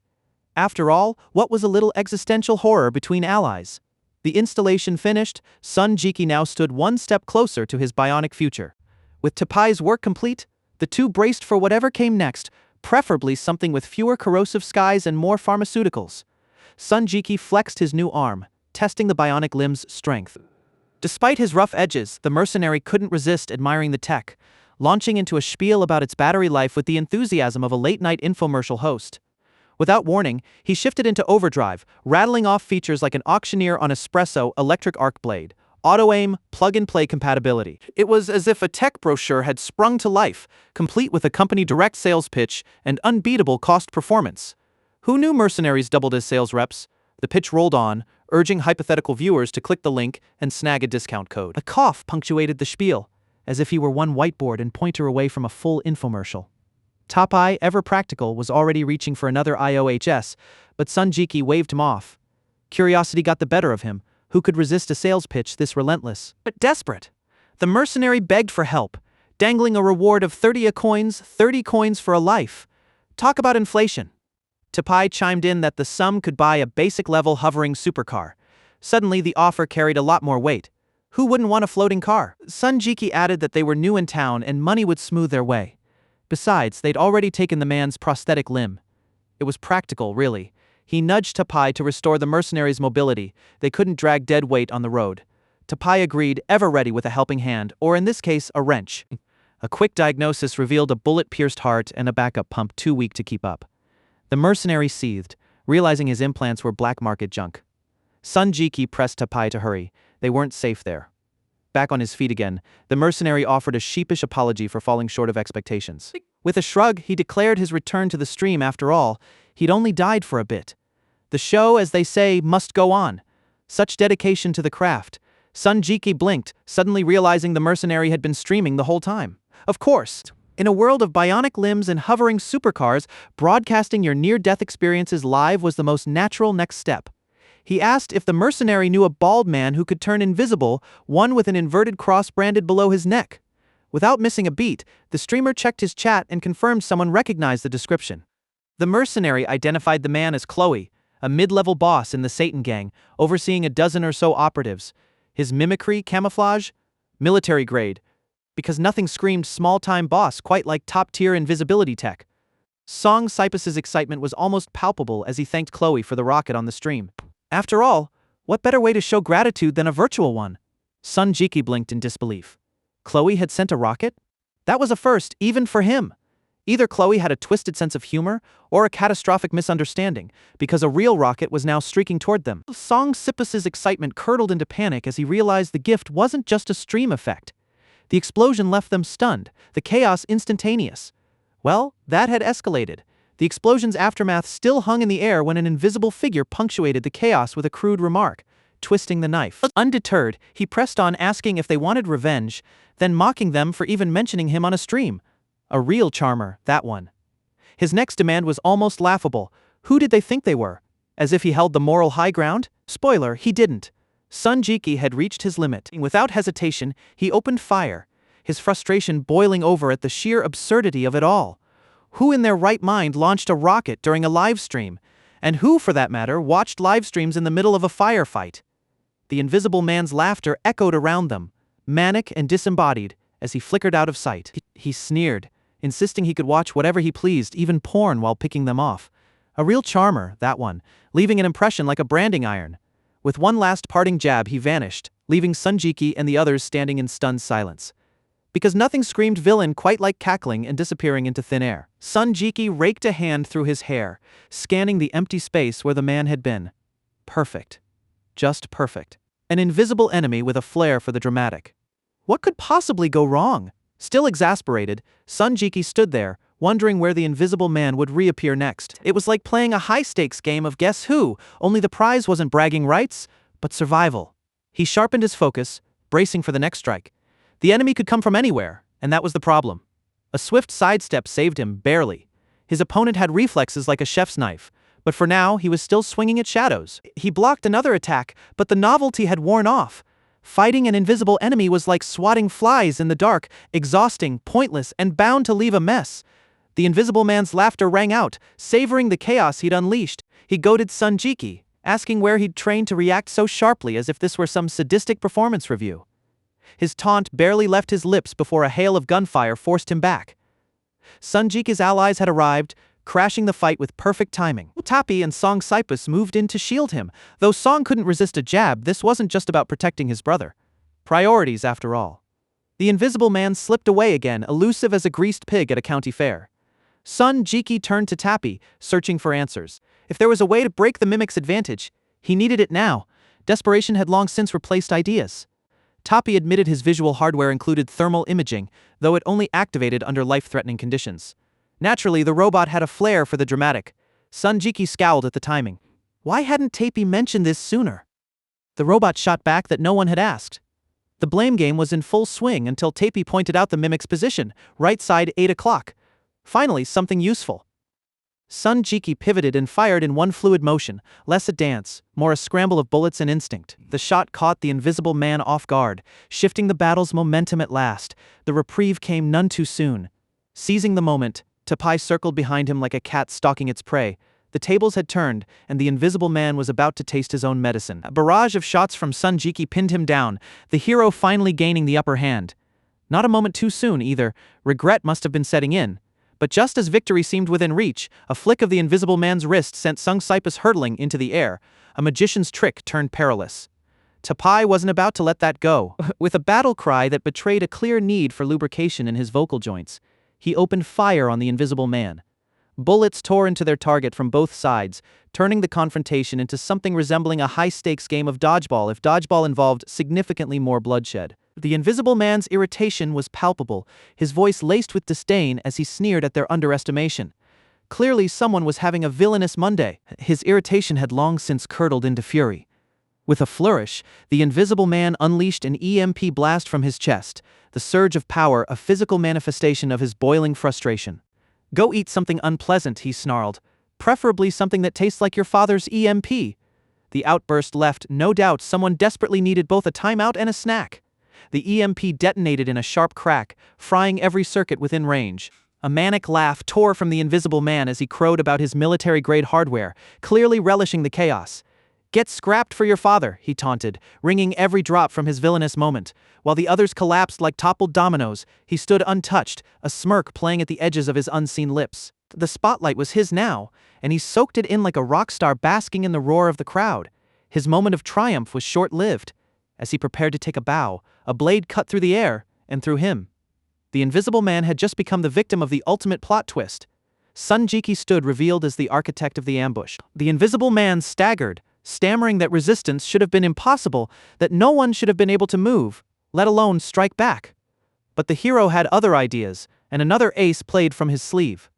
After all, what was a little existential horror between allies? The installation finished, Son Jieke now stood one step closer to his bionic future. With Tapai's work complete, the two braced for whatever came next, preferably something with fewer corrosive skies and more pharmaceuticals. Son Jieke flexed his new arm, testing the bionic limb's strength. Despite his rough edges, the mercenary couldn't resist admiring the tech, launching into a spiel about its battery life with the enthusiasm of a late-night infomercial host. Without warning, he shifted into overdrive, rattling off features like an auctioneer on espresso electric arc blade, auto-aim, plug-and-play compatibility. It was as if a tech brochure had sprung to life, complete with a company direct sales pitch and unbeatable cost performance. Who knew mercenaries doubled as sales reps? The pitch rolled on, urging hypothetical viewers to click the link and snag a discount code. A cough punctuated the spiel, as if he were one whiteboard and pointer away from a full infomercial. Tapai, ever practical, was already reaching for another IOHS, but Son Jieke waved him off. Curiosity got the better of him. Who could resist a sales pitch this relentless? But desperate. The mercenary begged for help, dangling a reward of 30 coins, 30 coins for a life. Talk about inflation. Tapai chimed in that the sum could buy a basic-level hovering supercar. Suddenly, the offer carried a lot more weight. Who wouldn't want a floating car? Son Jieke added that they were new in town and money would smooth their way. Besides, they'd already taken the man's prosthetic limb. It was practical, really. He nudged Tapai to restore the mercenaries' mobility. They couldn't drag dead weight on the road. Tapai agreed, ever ready with a helping hand, or in this case, a wrench. A quick diagnosis revealed a bullet-pierced heart and a backup pump too weak to keep up. The mercenary seethed, realizing his implants were black market junk. Jieke pressed Tapai to hurry. They weren't safe there. Back on his feet again, the mercenary offered a sheepish apology for falling short of expectations. With a shrug, he declared his return to the stream. After all, he'd only died for a bit. The show, as they say, must go on. Such dedication to the craft. Jieke blinked, suddenly realizing the mercenary had been streaming the whole time. Of course. In a world of bionic limbs and hovering supercars, broadcasting your near-death experiences live was the most natural next step. He asked if the mercenary knew a bald man who could turn invisible, one with an inverted cross branded below his neck. Without missing a beat, the streamer checked his chat and confirmed someone recognized the description. The mercenary identified the man as Chloe, a mid-level boss in the Satan gang, overseeing a dozen or so operatives. His mimicry, camouflage? Military grade. Because nothing screamed small-time boss quite like top-tier invisibility tech. Song Cypus's excitement was almost palpable as he thanked Chloe for the rocket on the stream. After all, what better way to show gratitude than a virtual one? Jieke blinked in disbelief. Chloe had sent a rocket? That was a first, even for him. Either Chloe had a twisted sense of humor, or a catastrophic misunderstanding, because a real rocket was now streaking toward them. Song Cypus's excitement curdled into panic as he realized the gift wasn't just a stream effect. The explosion left them stunned, the chaos instantaneous. Well, that had escalated. The explosion's aftermath still hung in the air when an invisible figure punctuated the chaos with a crude remark, twisting the knife. Undeterred, he pressed on, asking if they wanted revenge, then mocking them for even mentioning him on a stream. A real charmer, that one. His next demand was almost laughable. Who did they think they were? As if he held the moral high ground? Spoiler, he didn't. Jieke had reached his limit. Without hesitation, he opened fire, his frustration boiling over at the sheer absurdity of it all. Who in their right mind launched a rocket during a live stream? And who, for that matter, watched live streams in the middle of a firefight? The invisible man's laughter echoed around them, manic and disembodied, as he flickered out of sight. He sneered, insisting he could watch whatever he pleased, even porn, while picking them off. A real charmer, that one, leaving an impression like a branding iron. With one last parting jab, he vanished, leaving Jieke and the others standing in stunned silence. Because nothing screamed villain quite like cackling and disappearing into thin air. Jieke raked a hand through his hair, scanning the empty space where the man had been. Perfect. Just perfect. An invisible enemy with a flair for the dramatic. What could possibly go wrong? Still exasperated, Jieke stood there, wondering where the invisible man would reappear next. It was like playing a high-stakes game of Guess Who, only the prize wasn't bragging rights, but survival. He sharpened his focus, bracing for the next strike. The enemy could come from anywhere, and that was the problem. A swift sidestep saved him, barely. His opponent had reflexes like a chef's knife, but for now he was still swinging at shadows. He blocked another attack, but the novelty had worn off. Fighting an invisible enemy was like swatting flies in the dark, exhausting, pointless, and bound to leave a mess. The invisible man's laughter rang out, savoring the chaos he'd unleashed. He goaded Jieke, asking where he'd trained to react so sharply as if this were some sadistic performance review. His taunt barely left his lips before a hail of gunfire forced him back. Jieke's allies had arrived, crashing the fight with perfect timing. Tapi and Song Cypus moved in to shield him. Though Song couldn't resist a jab, this wasn't just about protecting his brother. Priorities, after all. The invisible man slipped away again, elusive as a greased pig at a county fair. Jieke turned to Tapi, searching for answers. If there was a way to break the mimic's advantage, he needed it now. Desperation had long since replaced ideas. Tapi admitted his visual hardware included thermal imaging, though it only activated under life-threatening conditions. Naturally, the robot had a flair for the dramatic. Jieke scowled at the timing. Why hadn't Tapi mentioned this sooner? The robot shot back that no one had asked. The blame game was in full swing until Tapi pointed out the mimic's position, right side 8 o'clock. Finally, something useful. Jieke pivoted and fired in one fluid motion, less a dance, more a scramble of bullets and instinct. The shot caught the invisible man off guard, shifting the battle's momentum at last. The reprieve came none too soon. Seizing the moment, Tapai circled behind him like a cat stalking its prey. The tables had turned, and the invisible man was about to taste his own medicine. A barrage of shots from Jieke pinned him down, the hero finally gaining the upper hand. Not a moment too soon, either. Regret must have been setting in. But just as victory seemed within reach, a flick of the Invisible Man's wrist sent Sung Cypus hurtling into the air. A magician's trick turned perilous. Tapai wasn't about to let that go. With a battle cry that betrayed a clear need for lubrication in his vocal joints, he opened fire on the Invisible Man. Bullets tore into their target from both sides, turning the confrontation into something resembling a high-stakes game of dodgeball if dodgeball involved significantly more bloodshed. The Invisible Man's irritation was palpable, his voice laced with disdain as he sneered at their underestimation. Clearly someone was having a villainous Monday. His irritation had long since curdled into fury. With a flourish, the Invisible Man unleashed an EMP blast from his chest, the surge of power a physical manifestation of his boiling frustration. "Go eat something unpleasant," he snarled. "Preferably something that tastes like your father's EMP." The outburst left no doubt someone desperately needed both a timeout and a snack. The EMP detonated in a sharp crack, frying every circuit within range. A manic laugh tore from the Invisible Man as he crowed about his military-grade hardware, clearly relishing the chaos. "Get scrapped for your father," he taunted, wringing every drop from his villainous moment. While the others collapsed like toppled dominoes, he stood untouched, a smirk playing at the edges of his unseen lips. The spotlight was his now, and he soaked it in like a rock star basking in the roar of the crowd. His moment of triumph was short-lived. As he prepared to take a bow, a blade cut through the air, and through him. The Invisible Man had just become the victim of the ultimate plot twist. Jieke stood revealed as the architect of the ambush. The Invisible Man staggered, stammering that resistance should have been impossible, that no one should have been able to move, let alone strike back. But the hero had other ideas, and another ace played from his sleeve.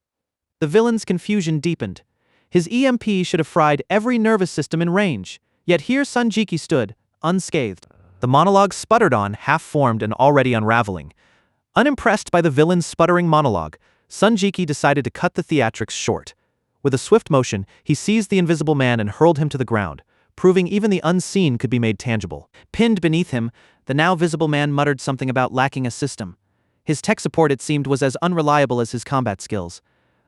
The villain's confusion deepened. His EMP should have fried every nervous system in range, yet here Jieke stood, unscathed. The monologue sputtered on, half-formed and already unraveling. Unimpressed by the villain's sputtering monologue, Jieke decided to cut the theatrics short. With a swift motion, he seized the Invisible Man and hurled him to the ground, proving even the unseen could be made tangible. Pinned beneath him, the now visible man muttered something about lacking a system. His tech support, it seemed, was as unreliable as his combat skills.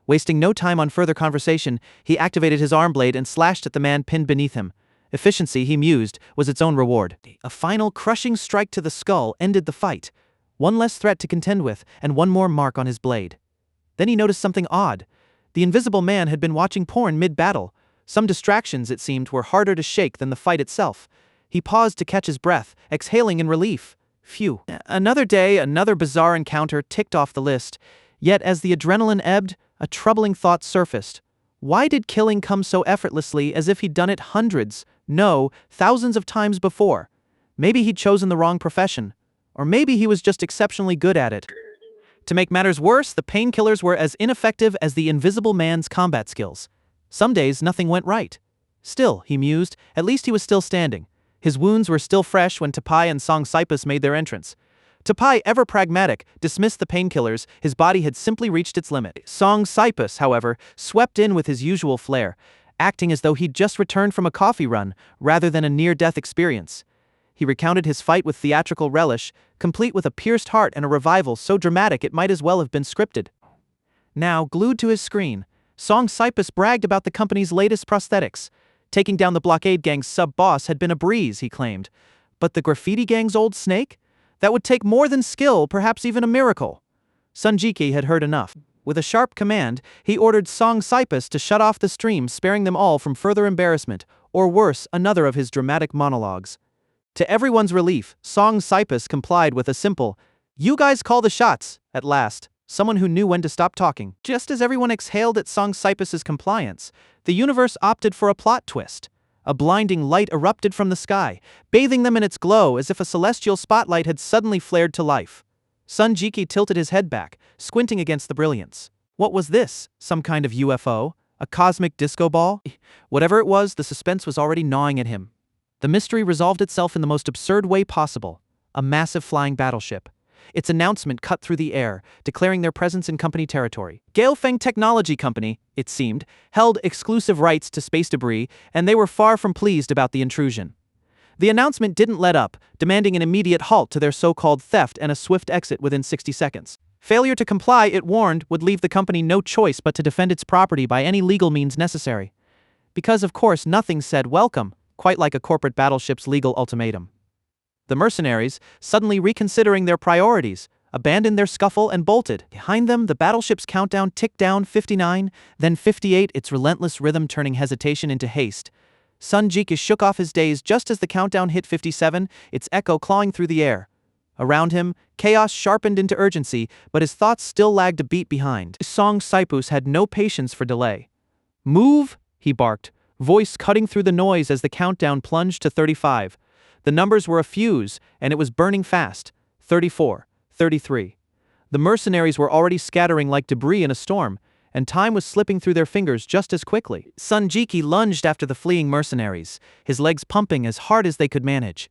Wasting no time on further conversation, he activated his arm blade and slashed at the man pinned beneath him. Efficiency, he mused, was its own reward. A final crushing strike to the skull ended the fight. One less threat to contend with, and one more mark on his blade. Then he noticed something odd. The Invisible Man had been watching porn mid-battle. Some distractions, it seemed, were harder to shake than the fight itself. He paused to catch his breath, exhaling in relief. Phew. Another day, another bizarre encounter ticked off the list. Yet as the adrenaline ebbed, a troubling thought surfaced. Why did killing come so effortlessly, as if he'd done it hundreds, no, thousands of times before? Maybe he'd chosen the wrong profession. Or maybe he was just exceptionally good at it. To make matters worse, the painkillers were as ineffective as the Invisible Man's combat skills. Some days nothing went right. Still, he mused, at least he was still standing. His wounds were still fresh when Tapai and Song Cypus made their entrance. Tapai, ever pragmatic, dismissed the painkillers. His body had simply reached its limit. Song Cypus, however, swept in with his usual flair, acting as though he'd just returned from a coffee run, rather than a near-death experience. He recounted his fight with theatrical relish, complete with a pierced heart and a revival so dramatic it might as well have been scripted. Now, glued to his screen, Song Cypus bragged about the company's latest prosthetics. Taking down the blockade gang's sub-boss had been a breeze, he claimed. But the graffiti gang's old snake? That would take more than skill, perhaps even a miracle. Jieke had heard enough. With a sharp command, he ordered Song Cypus to shut off the stream, sparing them all from further embarrassment, or worse, another of his dramatic monologues. To everyone's relief, Song Cypus complied with a simple, "You guys call the shots," at last, someone who knew when to stop talking. Just as everyone exhaled at Song Cypus's compliance, the universe opted for a plot twist. A blinding light erupted from the sky, bathing them in its glow as if a celestial spotlight had suddenly flared to life. Jieke tilted his head back, squinting against the brilliance. What was this? Some kind of UFO? A cosmic disco ball? Whatever it was, the suspense was already gnawing at him. The mystery resolved itself in the most absurd way possible. A massive flying battleship. Its announcement cut through the air, declaring their presence in company territory. Gaofeng Technology Company, it seemed, held exclusive rights to space debris, and they were far from pleased about the intrusion. The announcement didn't let up, demanding an immediate halt to their so-called theft and a swift exit within 60 seconds. Failure to comply, it warned, would leave the company no choice but to defend its property by any legal means necessary. Because, of course, nothing said welcome, quite like a corporate battleship's legal ultimatum. The mercenaries, suddenly reconsidering their priorities, abandoned their scuffle and bolted. Behind them, the battleship's countdown ticked down 59, then 58, its relentless rhythm turning hesitation into haste. Jieke shook off his daze just as the countdown hit 57, its echo clawing through the air. Around him, chaos sharpened into urgency, but his thoughts still lagged a beat behind. Cyberpunk had no patience for delay. "Move!" he barked, voice cutting through the noise as the countdown plunged to 35. The numbers were a fuse, and it was burning fast. 34, 33. The mercenaries were already scattering like debris in a storm, and time was slipping through their fingers just as quickly. Jieke lunged after the fleeing mercenaries, his legs pumping as hard as they could manage.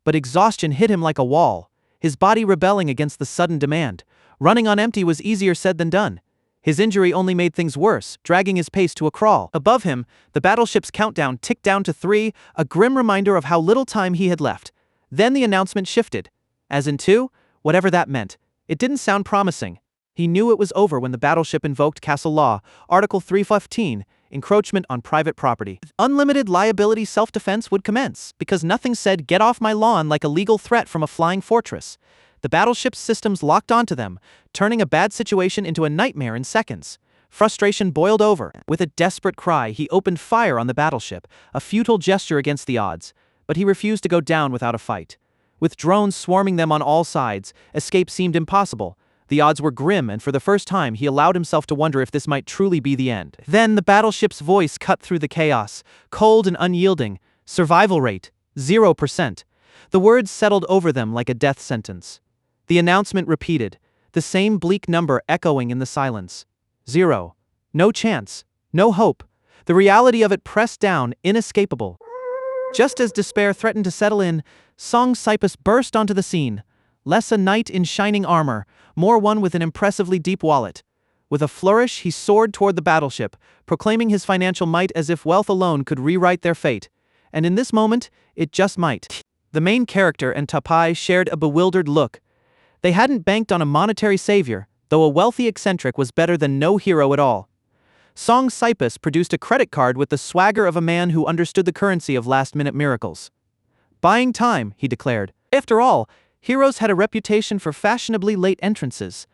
But exhaustion hit him like a wall, his body rebelling against the sudden demand. Running on empty was easier said than done. His injury only made things worse, dragging his pace to a crawl. Above him, the battleship's countdown ticked down to 3, a grim reminder of how little time he had left. Then the announcement shifted. As in 2, whatever that meant. It didn't sound promising. He knew it was over when the battleship invoked Castle Law, Article 315, encroachment on private property. Unlimited liability self-defense would commence, because nothing said "get off my lawn" like a legal threat from a flying fortress. The battleship's systems locked onto them, turning a bad situation into a nightmare in seconds. Frustration boiled over. With a desperate cry, he opened fire on the battleship, a futile gesture against the odds, but he refused to go down without a fight. With drones swarming them on all sides, escape seemed impossible. The odds were grim, and for the first time he allowed himself to wonder if this might truly be the end. Then the battleship's voice cut through the chaos, cold and unyielding. Survival rate, 0%. The words settled over them like a death sentence. The announcement repeated, the same bleak number echoing in the silence. 0. No chance. No hope. The reality of it pressed down, inescapable. Just as despair threatened to settle in, Cyberpunk burst onto the scene. Less a knight in shining armor, more one with an impressively deep wallet. With a flourish, he soared toward the battleship, proclaiming his financial might as if wealth alone could rewrite their fate. And in this moment, it just might. The main character and Tapai shared a bewildered look. They hadn't banked on a monetary savior, though a wealthy eccentric was better than no hero at all. Cyberpunk produced a credit card with the swagger of a man who understood the currency of last-minute miracles. "Buying time," he declared. After all, heroes had a reputation for fashionably late entrances.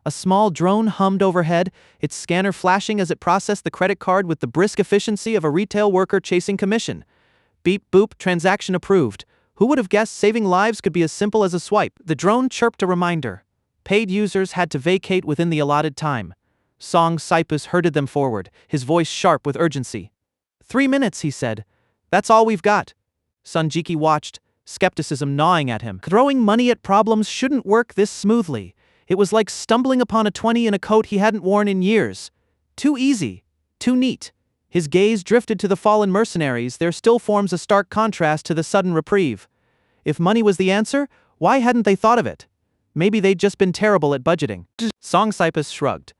A small drone hummed overhead, its scanner flashing as it processed the credit card with the brisk efficiency of a retail worker chasing commission. Beep boop, transaction approved. Who would have guessed saving lives could be as simple as a swipe? The drone chirped a reminder. Paid users had to vacate within the allotted time. Cyberpunk herded them forward, his voice sharp with urgency. 3 minutes, he said. That's all we've got. Jieke watched, skepticism gnawing at him. Throwing money at problems shouldn't work this smoothly. It was like stumbling upon a 20 in a coat he hadn't worn in years. Too easy. Too neat. His gaze drifted to the fallen mercenaries. There still forms a stark contrast to the sudden reprieve. If money was the answer, why hadn't they thought of it? Maybe they'd just been terrible at budgeting. Cyberpunk shrugged.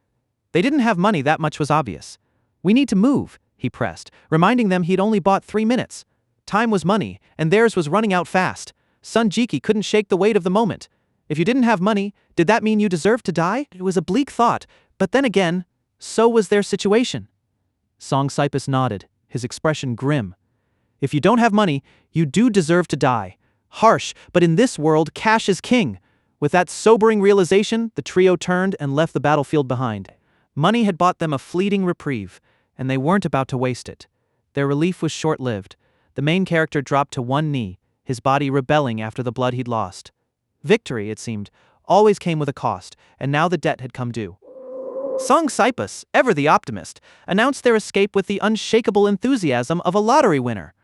They didn't have money, that much was obvious. "We need to move," he pressed, reminding them he'd only bought 3 minutes. Time was money, and theirs was running out fast. Jieke couldn't shake the weight of the moment. If you didn't have money, did that mean you deserved to die? It was a bleak thought, but then again, so was their situation. Cyberpunk nodded, his expression grim. If you don't have money, you do deserve to die. Harsh, but in this world, cash is king. With that sobering realization, the trio turned and left the battlefield behind. Money had bought them a fleeting reprieve, and they weren't about to waste it. Their relief was short-lived. The main character dropped to one knee, his body rebelling after the blood he'd lost. Victory, it seemed, always came with a cost, and now the debt had come due. Cyberpunk, ever the optimist, announced their escape with the unshakable enthusiasm of a lottery winner.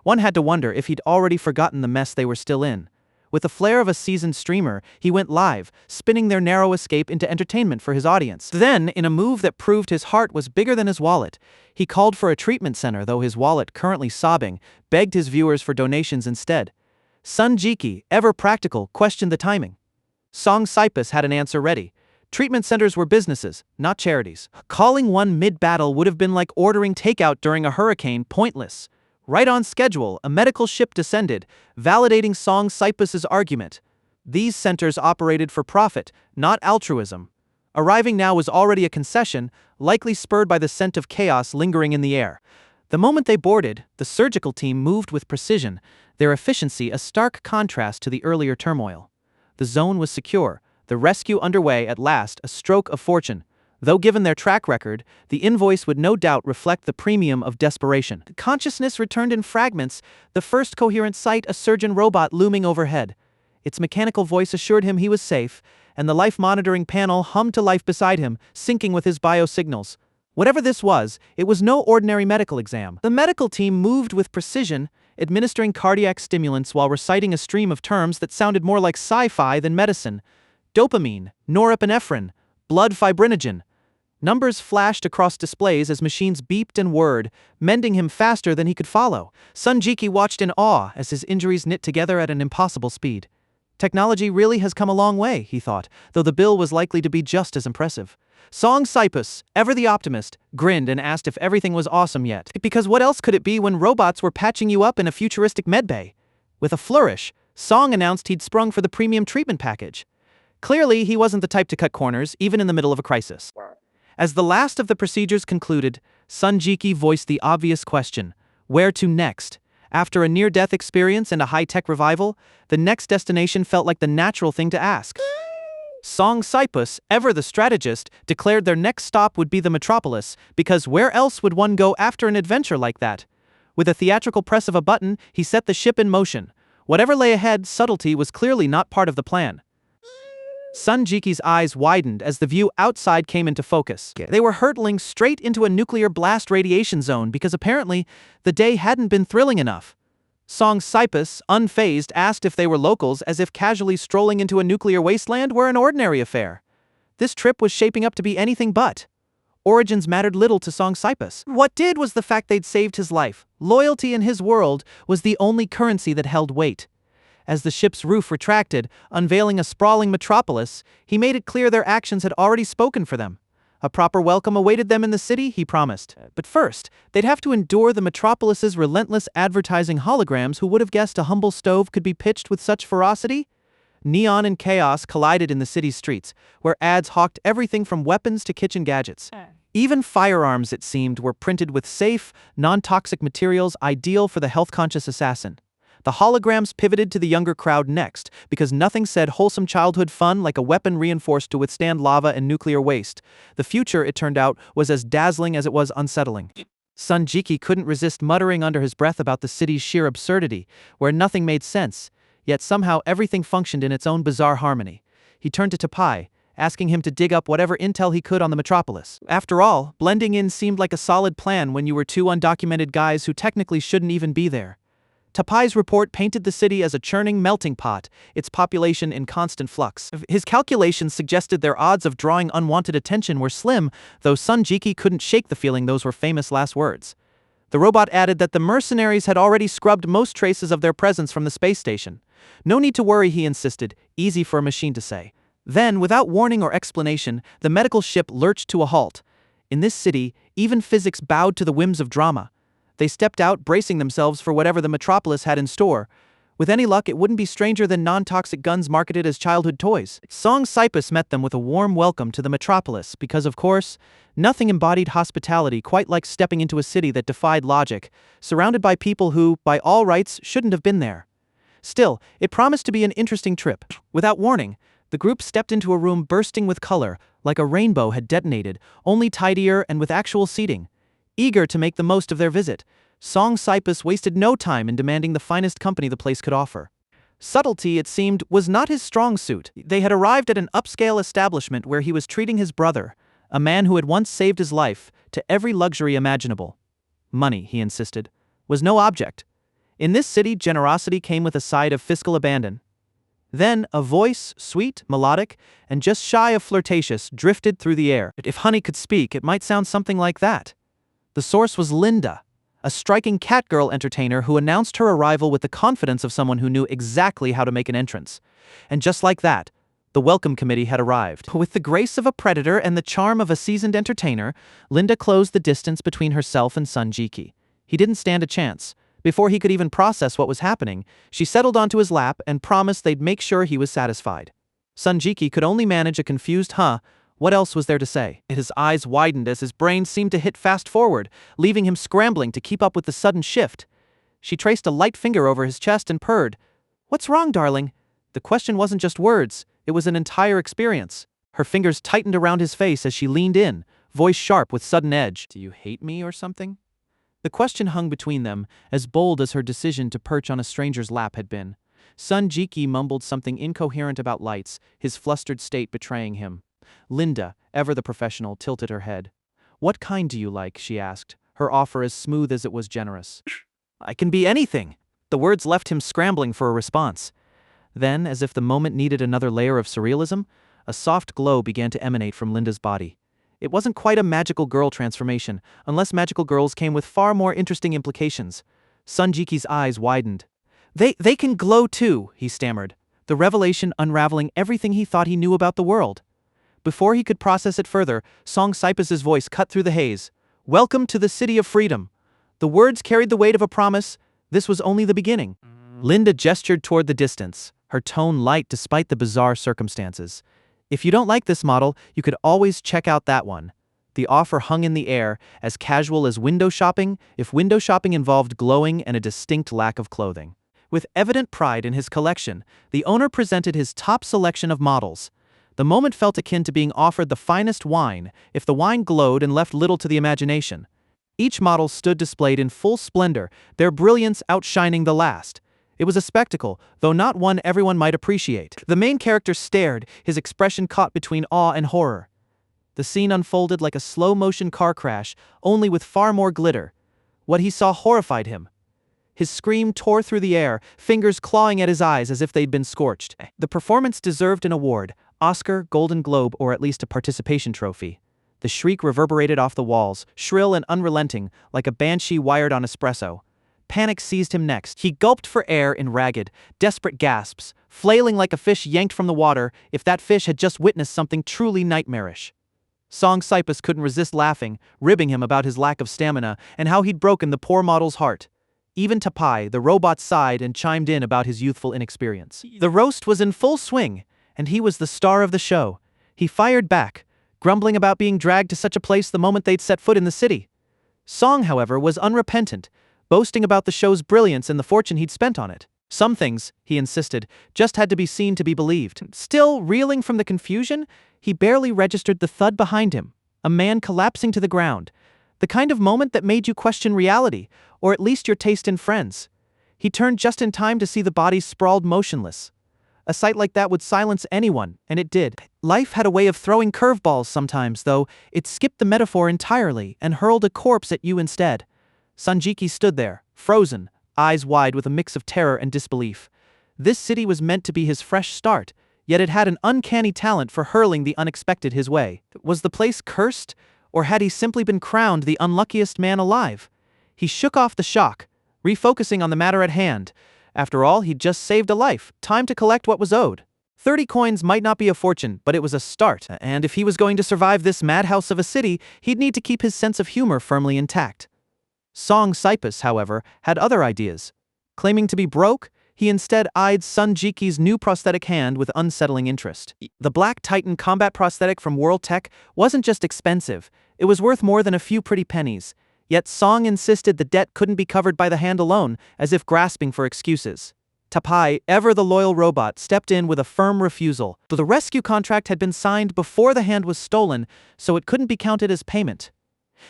One had to wonder if he'd already forgotten the mess they were still in. With the flair of a seasoned streamer, he went live, spinning their narrow escape into entertainment for his audience. Then, in a move that proved his heart was bigger than his wallet, he called for a treatment center, though his wallet, currently sobbing, begged his viewers for donations instead. Jieke, ever practical, questioned the timing. Cyberpunk had an answer ready. Treatment centers were businesses, not charities. Calling one mid-battle would have been like ordering takeout during a hurricane, pointless. Right on schedule, a medical ship descended, validating Cyberpunk's argument. These centers operated for profit, not altruism. Arriving now was already a concession, likely spurred by the scent of chaos lingering in the air. The moment they boarded, the surgical team moved with precision, their efficiency a stark contrast to the earlier turmoil. The zone was secure, The rescue underway at last, a stroke of fortune. Though given their track record, the invoice would no doubt reflect the premium of desperation. Consciousness returned in fragments, the first coherent sight a surgeon robot looming overhead. Its mechanical voice assured him he was safe, and the life monitoring panel hummed to life beside him, syncing with his biosignals. Whatever this was, it was no ordinary medical exam. The medical team moved with precision, administering cardiac stimulants while reciting a stream of terms that sounded more like sci-fi than medicine. Dopamine, norepinephrine, blood fibrinogen. Numbers flashed across displays as machines beeped and whirred, mending him faster than he could follow. Jieke watched in awe as his injuries knit together at an impossible speed. Technology really has come a long way, he thought, though the bill was likely to be just as impressive. Song Cypus, ever the optimist, grinned and asked if everything was awesome yet. Because what else could it be when robots were patching you up in a futuristic medbay? With a flourish, Song announced he'd sprung for the premium treatment package. Clearly, he wasn't the type to cut corners, even in the middle of a crisis. As the last of the procedures concluded, Jieke voiced the obvious question: where to next? After a near-death experience and a high-tech revival, the next destination felt like the natural thing to ask. Song Cypus, ever the strategist, declared their next stop would be the metropolis, because where else would one go after an adventure like that? With a theatrical press of a button, he set the ship in motion. Whatever lay ahead, subtlety was clearly not part of the plan. Jieke's eyes widened as the view outside came into focus. They were hurtling straight into a nuclear blast radiation zone because apparently the day hadn't been thrilling enough. Song Cypus, unfazed, asked if they were locals, as if casually strolling into a nuclear wasteland were an ordinary affair. This trip was shaping up to be anything but. Origins mattered little to Song Cypus. What did was the fact they'd saved his life. Loyalty in his world was the only currency that held weight. As the ship's roof retracted, unveiling a sprawling metropolis, he made it clear their actions had already spoken for them. A proper welcome awaited them in the city, he promised. But first, they'd have to endure the metropolis's relentless advertising holograms. Who would have guessed a humble stove could be pitched with such ferocity? Neon and chaos collided in the city's streets, where ads hawked everything from weapons to kitchen gadgets. Even firearms, it seemed, were printed with safe, non-toxic materials ideal for the health-conscious assassin. The holograms pivoted to the younger crowd next, because nothing said wholesome childhood fun like a weapon reinforced to withstand lava and nuclear waste. The future, it turned out, was as dazzling as it was unsettling. Jieke couldn't resist muttering under his breath about the city's sheer absurdity, where nothing made sense, yet somehow everything functioned in its own bizarre harmony. He turned to Tapai, asking him to dig up whatever intel he could on the metropolis. After all, blending in seemed like a solid plan when you were two undocumented guys who technically shouldn't even be there. Tapai's report painted the city as a churning melting pot, its population in constant flux. His calculations suggested their odds of drawing unwanted attention were slim, though Jieke couldn't shake the feeling those were famous last words. The robot added that the mercenaries had already scrubbed most traces of their presence from the space station. No need to worry, he insisted, easy for a machine to say. Then, without warning or explanation, the medical ship lurched to a halt. In this city, even physics bowed to the whims of drama. They stepped out, bracing themselves for whatever the metropolis had in store. With any luck, it wouldn't be stranger than non-toxic guns marketed as childhood toys. Song Cypus met them with a warm welcome to the metropolis because, of course, nothing embodied hospitality quite like stepping into a city that defied logic, surrounded by people who, by all rights, shouldn't have been there. Still, it promised to be an interesting trip. Without warning, the group stepped into a room bursting with color, like a rainbow had detonated, only tidier and with actual seating. Eager to make the most of their visit, Song Cypus wasted no time in demanding the finest company the place could offer. Subtlety, it seemed, was not his strong suit. They had arrived at an upscale establishment where he was treating his brother, a man who had once saved his life, to every luxury imaginable. Money, he insisted, was no object. In this city, generosity came with a side of fiscal abandon. Then, a voice, sweet, melodic, and just shy of flirtatious, drifted through the air. If honey could speak, it might sound something like that. The source was Linda, a striking catgirl entertainer who announced her arrival with the confidence of someone who knew exactly how to make an entrance. And just like that, the welcome committee had arrived. With the grace of a predator and the charm of a seasoned entertainer, Linda closed the distance between herself and Jieke. He didn't stand a chance. Before he could even process what was happening, she settled onto his lap and promised they'd make sure he was satisfied. Jieke could only manage a confused huh. What else was there to say? His eyes widened as his brain seemed to hit fast forward, leaving him scrambling to keep up with the sudden shift. She traced a light finger over his chest and purred. "What's wrong, darling?" The question wasn't just words, It was an entire experience. Her fingers tightened around his face as she leaned in, voice sharp with sudden edge. Do you hate me or something? The question hung between them, as bold as her decision to perch on a stranger's lap had been. Jieke mumbled something incoherent about lights, his flustered state betraying him. Linda, ever the professional, tilted her head. What kind do you like? She asked, her offer as smooth as it was generous. I can be anything. The words left him scrambling for a response. Then, as if the moment needed another layer of surrealism, a soft glow began to emanate from Linda's body. It wasn't quite a magical girl transformation, unless magical girls came with far more interesting implications. Jike's eyes widened. They can glow too, he stammered, the revelation unraveling everything he thought he knew about the world. Before he could process it further, Song Cypus's voice cut through the haze. Welcome to the city of freedom. The words carried the weight of a promise. This was only the beginning. Linda gestured toward the distance, her tone light despite the bizarre circumstances. If you don't like this model, you could always check out that one. The offer hung in the air, as casual as window shopping, if window shopping involved glowing and a distinct lack of clothing. With evident pride in his collection, the owner presented his top selection of models. The moment felt akin to being offered the finest wine, if the wine glowed and left little to the imagination. Each model stood displayed in full splendor, their brilliance outshining the last. It was a spectacle, though not one everyone might appreciate. The main character stared, his expression caught between awe and horror. The scene unfolded like a slow-motion car crash, only with far more glitter. What he saw horrified him. His scream tore through the air, fingers clawing at his eyes as if they'd been scorched. The performance deserved an award, Oscar, Golden Globe, or at least a participation trophy. The shriek reverberated off the walls, shrill and unrelenting, like a banshee wired on espresso. Panic seized him next. He gulped for air in ragged, desperate gasps, flailing like a fish yanked from the water, if that fish had just witnessed something truly nightmarish. Song Cypus couldn't resist laughing, ribbing him about his lack of stamina and how he'd broken the poor model's heart. Even Tapai, the robot, sighed and chimed in about his youthful inexperience. The roast was in full swing, and he was the star of the show. He fired back, grumbling about being dragged to such a place the moment they'd set foot in the city. Song, however, was unrepentant, boasting about the show's brilliance and the fortune he'd spent on it. Some things, he insisted, just had to be seen to be believed. Still reeling from the confusion, he barely registered the thud behind him, a man collapsing to the ground. The kind of moment that made you question reality, or at least your taste in friends. He turned just in time to see the body sprawled motionless. A sight like that would silence anyone, and it did. Life had a way of throwing curveballs sometimes, though. It skipped the metaphor entirely and hurled a corpse at you instead. Jieke stood there, frozen, eyes wide with a mix of terror and disbelief. This city was meant to be his fresh start, yet it had an uncanny talent for hurling the unexpected his way. Was the place cursed, or had he simply been crowned the unluckiest man alive? He shook off the shock, refocusing on the matter at hand. After all, he'd just saved a life, time to collect what was owed. 30 coins might not be a fortune, but it was a start, and if he was going to survive this madhouse of a city, he'd need to keep his sense of humor firmly intact. Song Cypus, however, had other ideas. Claiming to be broke, he instead eyed Jike's new prosthetic hand with unsettling interest. The Black Titan combat prosthetic from World Tech wasn't just expensive, it was worth more than a few pretty pennies. Yet Song insisted the debt couldn't be covered by the hand alone, as if grasping for excuses. Tapai, ever the loyal robot, stepped in with a firm refusal. The rescue contract had been signed before the hand was stolen, so it couldn't be counted as payment.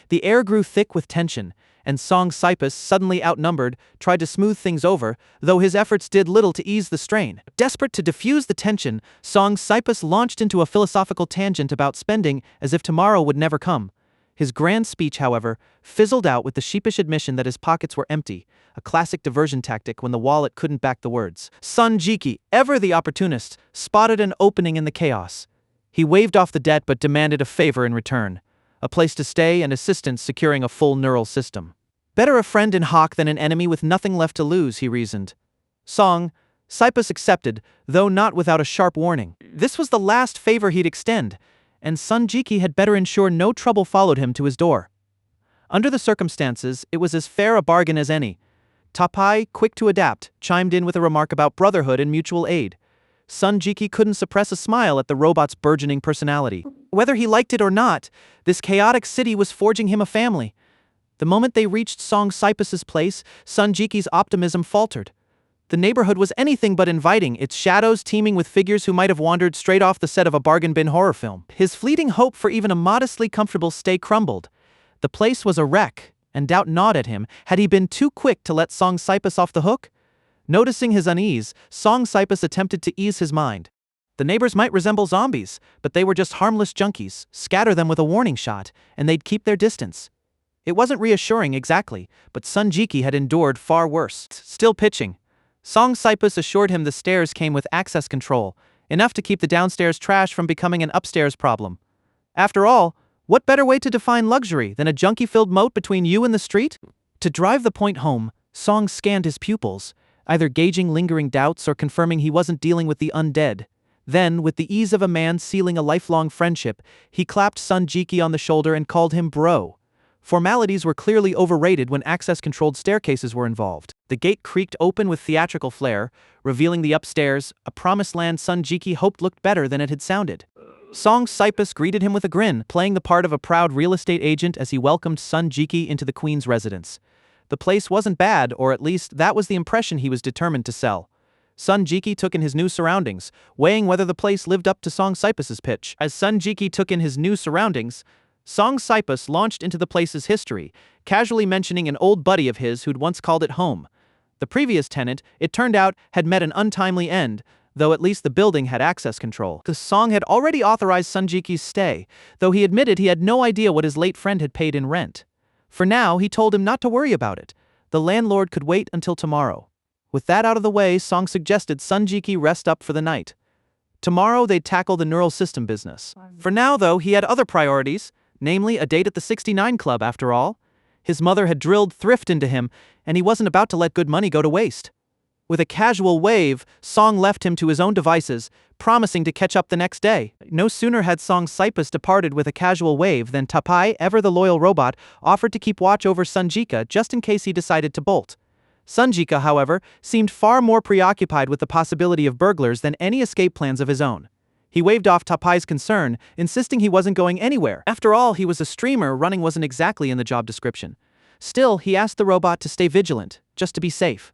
The air grew thick with tension, and Song Cypus, suddenly outnumbered, tried to smooth things over, though his efforts did little to ease the strain. Desperate to diffuse the tension, Song Cypus launched into a philosophical tangent about spending as if tomorrow would never come. His grand speech, however, fizzled out with the sheepish admission that his pockets were empty, a classic diversion tactic when the wallet couldn't back the words. Jieke, ever the opportunist, spotted an opening in the chaos. He waved off the debt but demanded a favor in return. A place to stay and assistance securing a full neural system. Better a friend in Hawk than an enemy with nothing left to lose, he reasoned. Song Cypus accepted, though not without a sharp warning. This was the last favor he'd extend, and Jieke had better ensure no trouble followed him to his door. Under the circumstances, it was as fair a bargain as any. Tapai, quick to adapt, chimed in with a remark about brotherhood and mutual aid. Jieke couldn't suppress a smile at the robot's burgeoning personality. Whether he liked it or not, this chaotic city was forging him a family. The moment they reached Song Cypus's place, Jike's optimism faltered. The neighborhood was anything but inviting, its shadows teeming with figures who might have wandered straight off the set of a bargain bin horror film. His fleeting hope for even a modestly comfortable stay crumbled. The place was a wreck, and doubt gnawed at him. Had he been too quick to let Song Cypus off the hook? Noticing his unease, Song Cypus attempted to ease his mind. The neighbors might resemble zombies, but they were just harmless junkies. Scatter them with a warning shot, and they'd keep their distance. It wasn't reassuring exactly, but Sun Jieke had endured far worse. Still pitching, Song Cypus assured him the stairs came with access control, enough to keep the downstairs trash from becoming an upstairs problem. After all, what better way to define luxury than a junkie-filled moat between you and the street? To drive the point home, Song scanned his pupils, either gauging lingering doubts or confirming he wasn't dealing with the undead. Then, with the ease of a man sealing a lifelong friendship, he clapped Sun Jieke on the shoulder and called him bro. Formalities were clearly overrated when access-controlled staircases were involved. The gate creaked open with theatrical flair, revealing the upstairs, a promised land Sun Jieke hoped looked better than it had sounded. Song Cypus greeted him with a grin, playing the part of a proud real estate agent as he welcomed Sun Jieke into the Queen's residence. The place wasn't bad, or at least that was the impression he was determined to sell. Sun Jieke took in his new surroundings, weighing whether the place lived up to Song Cypus's pitch. As Sun Jieke took in his new surroundings, Song Cypus launched into the place's history, casually mentioning an old buddy of his who'd once called it home. The previous tenant, it turned out, had met an untimely end, though at least the building had access control. The Song had already authorized Sun Jike's stay, though he admitted he had no idea what his late friend had paid in rent. For now, he told him not to worry about it. The landlord could wait until tomorrow. With that out of the way, Song suggested Sun Jieke rest up for the night. Tomorrow they'd tackle the neural system business. For now, though, he had other priorities. Namely, a date at the 69 Club, after all. His mother had drilled thrift into him, and he wasn't about to let good money go to waste. With a casual wave, Song left him to his own devices, promising to catch up the next day. No sooner had Song Cypus departed with a casual wave than Tapai, ever the loyal robot, offered to keep watch over Sun Jieke just in case he decided to bolt. Sun Jieke, however, seemed far more preoccupied with the possibility of burglars than any escape plans of his own. He waved off Tapai's concern, insisting he wasn't going anywhere. After all, he was a streamer, running wasn't exactly in the job description. Still, he asked the robot to stay vigilant, just to be safe.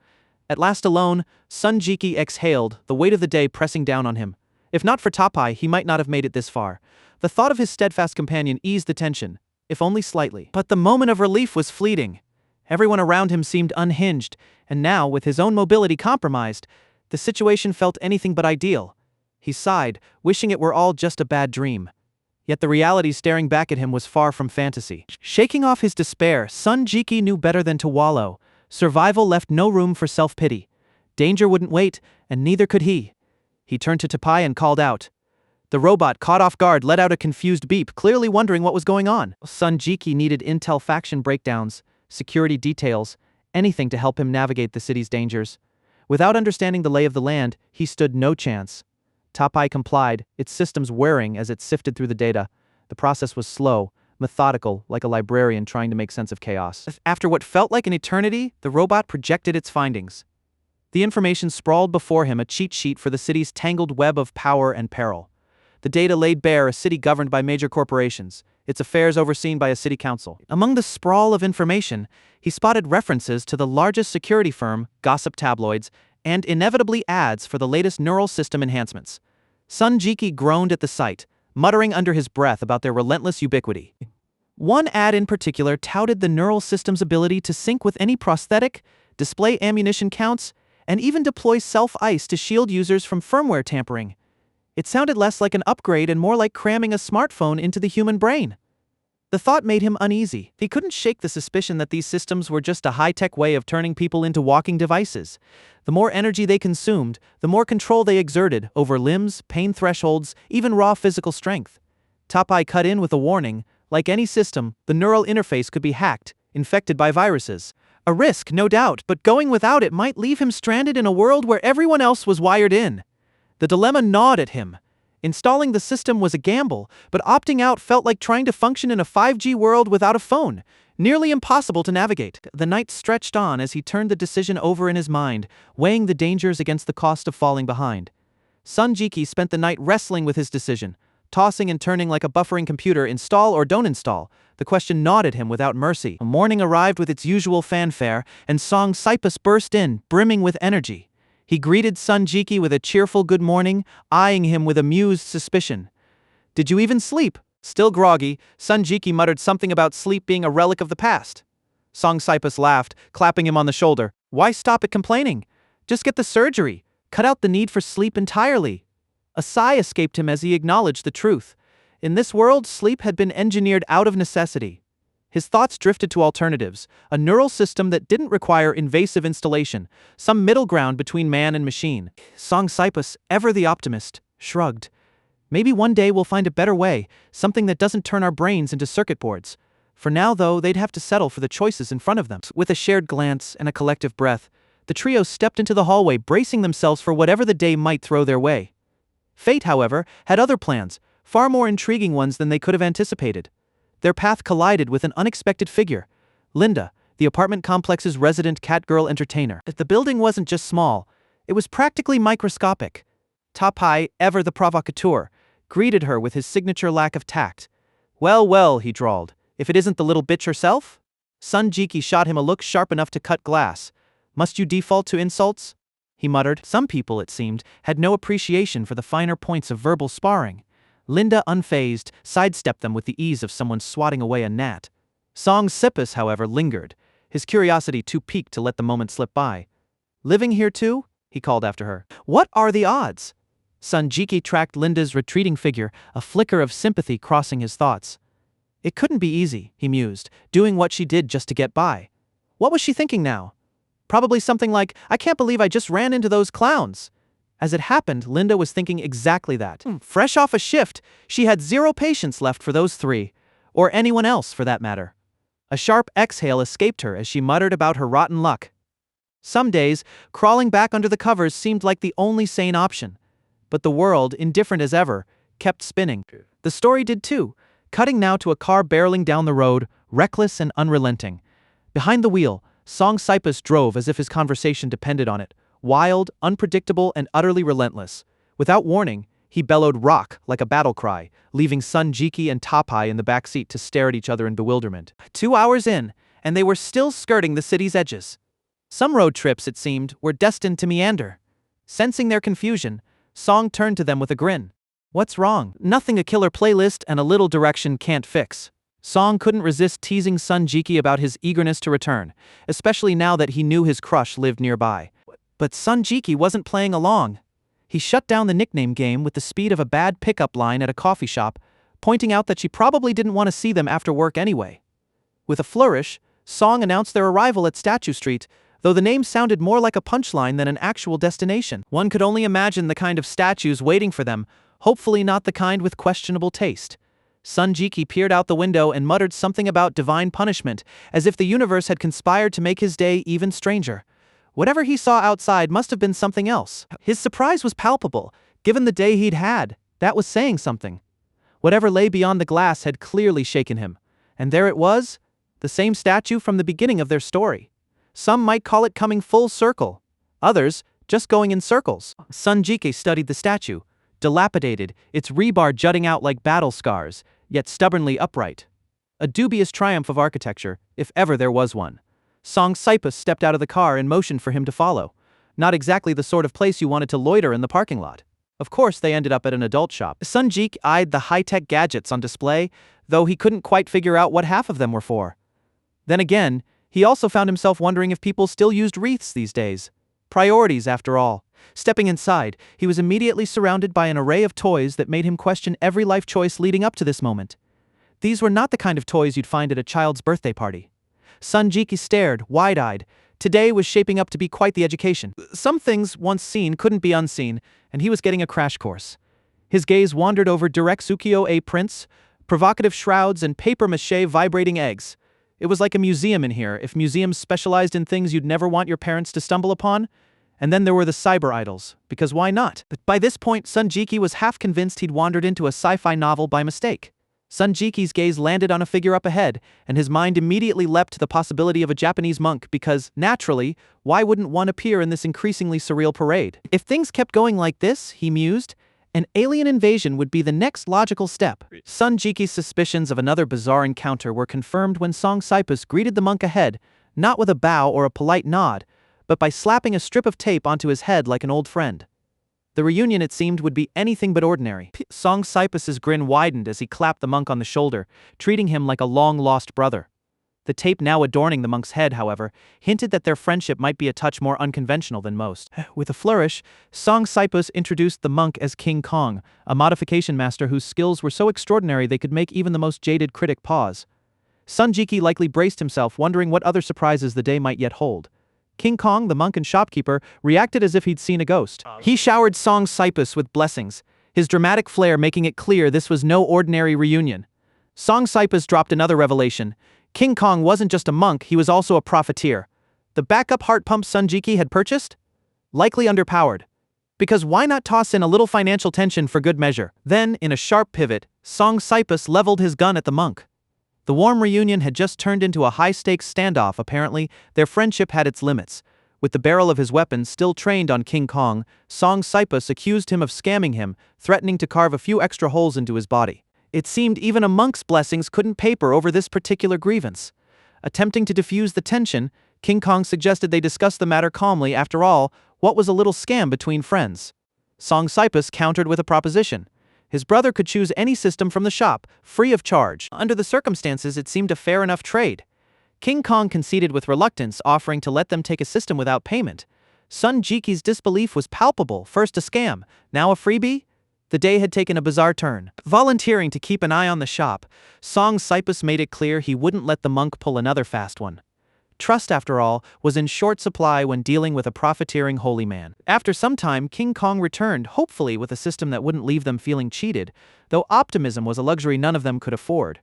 At last alone, Sun Jieke exhaled, the weight of the day pressing down on him. If not for Tapai, he might not have made it this far. The thought of his steadfast companion eased the tension, if only slightly. But the moment of relief was fleeting. Everyone around him seemed unhinged, and now, with his own mobility compromised, the situation felt anything but ideal. He sighed, wishing it were all just a bad dream. Yet the reality staring back at him was far from fantasy. Shaking off his despair, Sun Jieke knew better than to wallow. Survival left no room for self-pity. Danger wouldn't wait, and neither could he. He turned to Tapai and called out. The robot, caught off guard, let out a confused beep, clearly wondering what was going on. Sun Jieke needed intel faction breakdowns, security details, anything to help him navigate the city's dangers. Without understanding the lay of the land, he stood no chance. Tapai complied, its systems whirring as it sifted through the data. The process was slow, methodical, like a librarian trying to make sense of chaos. After what felt like an eternity, the robot projected its findings. The information sprawled before him, a cheat sheet for the city's tangled web of power and peril. The data laid bare a city governed by major corporations, its affairs overseen by a city council. Among the sprawl of information, he spotted references to the largest security firm, gossip tabloids, and inevitably ads for the latest neural system enhancements. Sun Jieke groaned at the sight, muttering under his breath about their relentless ubiquity. One ad in particular touted the neural system's ability to sync with any prosthetic, display ammunition counts, and even deploy self-ice to shield users from firmware tampering. It sounded less like an upgrade and more like cramming a smartphone into the human brain. The thought made him uneasy. He couldn't shake the suspicion that these systems were just a high-tech way of turning people into walking devices. The more energy they consumed, the more control they exerted over limbs, pain thresholds, even raw physical strength. Tapai cut in with a warning. Like any system, the neural interface could be hacked, infected by viruses. A risk, no doubt, but going without it might leave him stranded in a world where everyone else was wired in. The dilemma gnawed at him. Installing the system was a gamble, but opting out felt like trying to function in a 5G world without a phone, nearly impossible to navigate. The night stretched on as he turned the decision over in his mind, weighing the dangers against the cost of falling behind. Sun Jieke spent the night wrestling with his decision, tossing and turning like a buffering computer, install or don't install. The question gnawed at him without mercy. Morning arrived with its usual fanfare, and Song Cypus burst in, brimming with energy. He greeted Sun Jieke with a cheerful good morning, eyeing him with amused suspicion. "Did you even sleep?" Still groggy, Sun Jieke muttered something about sleep being a relic of the past. Song Cypus laughed, clapping him on the shoulder. "Why stop at complaining? Just get the surgery. Cut out the need for sleep entirely." A sigh escaped him as he acknowledged the truth. In this world, sleep had been engineered out of necessity. His thoughts drifted to alternatives, a neural system that didn't require invasive installation, some middle ground between man and machine. Song Cypus, ever the optimist, shrugged. "Maybe one day we'll find a better way, something that doesn't turn our brains into circuit boards. For now, though, they'd have to settle for the choices in front of them." With a shared glance and a collective breath, the trio stepped into the hallway, bracing themselves for whatever the day might throw their way. Fate, however, had other plans, far more intriguing ones than they could have anticipated. Their path collided with an unexpected figure, Linda, the apartment complex's resident catgirl entertainer. The building wasn't just small, it was practically microscopic. Tapai, ever the provocateur, greeted her with his signature lack of tact. "Well, well," he drawled, "if it isn't the little bitch herself?" Sun Jieke shot him a look sharp enough to cut glass. "Must you default to insults?" he muttered. Some people, it seemed, had no appreciation for the finer points of verbal sparring. Linda, unfazed, sidestepped them with the ease of someone swatting away a gnat. Song Cypus, however, lingered, his curiosity too piqued to let the moment slip by. "Living here too?" he called after her. "What are the odds?" Sun Jieke tracked Linda's retreating figure, a flicker of sympathy crossing his thoughts. It couldn't be easy, he mused, doing what she did just to get by. What was she thinking now? Probably something like, "I can't believe I just ran into those clowns." As it happened, Linda was thinking exactly that. Fresh off a shift, she had zero patience left for those three, or anyone else for that matter. A sharp exhale escaped her as she muttered about her rotten luck. Some days, crawling back under the covers seemed like the only sane option. But the world, indifferent as ever, kept spinning. The story did too, cutting now to a car barreling down the road, reckless and unrelenting. Behind the wheel, Song Cypus drove as if his conversation depended on it, wild, unpredictable, and utterly relentless. Without warning, he bellowed "rock" like a battle cry, leaving Sun Jieke and Tapai in the backseat to stare at each other in bewilderment. 2 hours in, and they were still skirting the city's edges. Some road trips, it seemed, were destined to meander. Sensing their confusion, Song turned to them with a grin. "What's wrong?" "Nothing a killer playlist and a little direction can't fix." Song couldn't resist teasing Sun Jieke about his eagerness to return, especially now that he knew his crush lived nearby. But Sun Jieke wasn't playing along. He shut down the nickname game with the speed of a bad pickup line at a coffee shop, pointing out that she probably didn't want to see them after work anyway. With a flourish, Song announced their arrival at Statue Street, though the name sounded more like a punchline than an actual destination. One could only imagine the kind of statues waiting for them, hopefully not the kind with questionable taste. Sun Jieke peered out the window and muttered something about divine punishment, as if the universe had conspired to make his day even stranger. Whatever he saw outside must have been something else. His surprise was palpable, given the day he'd had. That was saying something. Whatever lay beyond the glass had clearly shaken him. And there it was, the same statue from the beginning of their story. Some might call it coming full circle. Others, just going in circles. Sun Jieke studied the statue, dilapidated, its rebar jutting out like battle scars, yet stubbornly upright. A dubious triumph of architecture, if ever there was one. Song Cypus stepped out of the car and motioned for him to follow. Not exactly the sort of place you wanted to loiter in the parking lot. Of course, they ended up at an adult shop. Sun Jieke eyed the high-tech gadgets on display, though he couldn't quite figure out what half of them were for. Then again, he also found himself wondering if people still used wreaths these days. Priorities, after all. Stepping inside, he was immediately surrounded by an array of toys that made him question every life choice leading up to this moment. These were not the kind of toys you'd find at a child's birthday party. Sun Jieke stared, wide-eyed. Today was shaping up to be quite the education. Some things, once seen, couldn't be unseen, and he was getting a crash course. His gaze wandered over direct ukiyo-e prints, provocative shrouds, and papier-mâché vibrating eggs. It was like a museum in here, if museums specialized in things you'd never want your parents to stumble upon. And then there were the cyber idols, because why not? But by this point, Sun Jieke was half convinced he'd wandered into a sci-fi novel by mistake. Sun Jike's gaze landed on a figure up ahead, and his mind immediately leapt to the possibility of a Japanese monk because, naturally, why wouldn't one appear in this increasingly surreal parade? If things kept going like this, he mused, an alien invasion would be the next logical step. Sun Jike's suspicions of another bizarre encounter were confirmed when Song Cypus greeted the monk ahead, not with a bow or a polite nod, but by slapping a strip of tape onto his head like an old friend. The reunion, it seemed, would be anything but ordinary. Song Cypus's grin widened as he clapped the monk on the shoulder, treating him like a long-lost brother. The tape now adorning the monk's head, however, hinted that their friendship might be a touch more unconventional than most. With a flourish, Song Cypus introduced the monk as King Kong, a modification master whose skills were so extraordinary they could make even the most jaded critic pause. Sun Jieke likely braced himself, wondering what other surprises the day might yet hold. King Kong, the monk and shopkeeper, reacted as if he'd seen a ghost. He showered Song Cypus with blessings, his dramatic flair making it clear this was no ordinary reunion. Song Cypus dropped another revelation. King Kong wasn't just a monk, he was also a profiteer. The backup heart pump Sun Jieke had purchased? Likely underpowered. Because why not toss in a little financial tension for good measure? Then, in a sharp pivot, Song Cypus leveled his gun at the monk. The warm reunion had just turned into a high-stakes standoff. Apparently, their friendship had its limits. With the barrel of his weapon still trained on King Kong, Song Cypus accused him of scamming him, threatening to carve a few extra holes into his body. It seemed even a monk's blessings couldn't paper over this particular grievance. Attempting to diffuse the tension, King Kong suggested they discuss the matter calmly. After all, what was a little scam between friends? Song Cypus countered with a proposition. His brother could choose any system from the shop, free of charge. Under the circumstances, it seemed a fair enough trade. King Kong conceded with reluctance, offering to let them take a system without payment. Sun Jieke's disbelief was palpable. First a scam, now a freebie? The day had taken a bizarre turn. Volunteering to keep an eye on the shop, Song Cypus made it clear he wouldn't let the monk pull another fast one. Trust, after all, was in short supply when dealing with a profiteering holy man. After some time, King Kong returned, hopefully with a system that wouldn't leave them feeling cheated, though optimism was a luxury none of them could afford.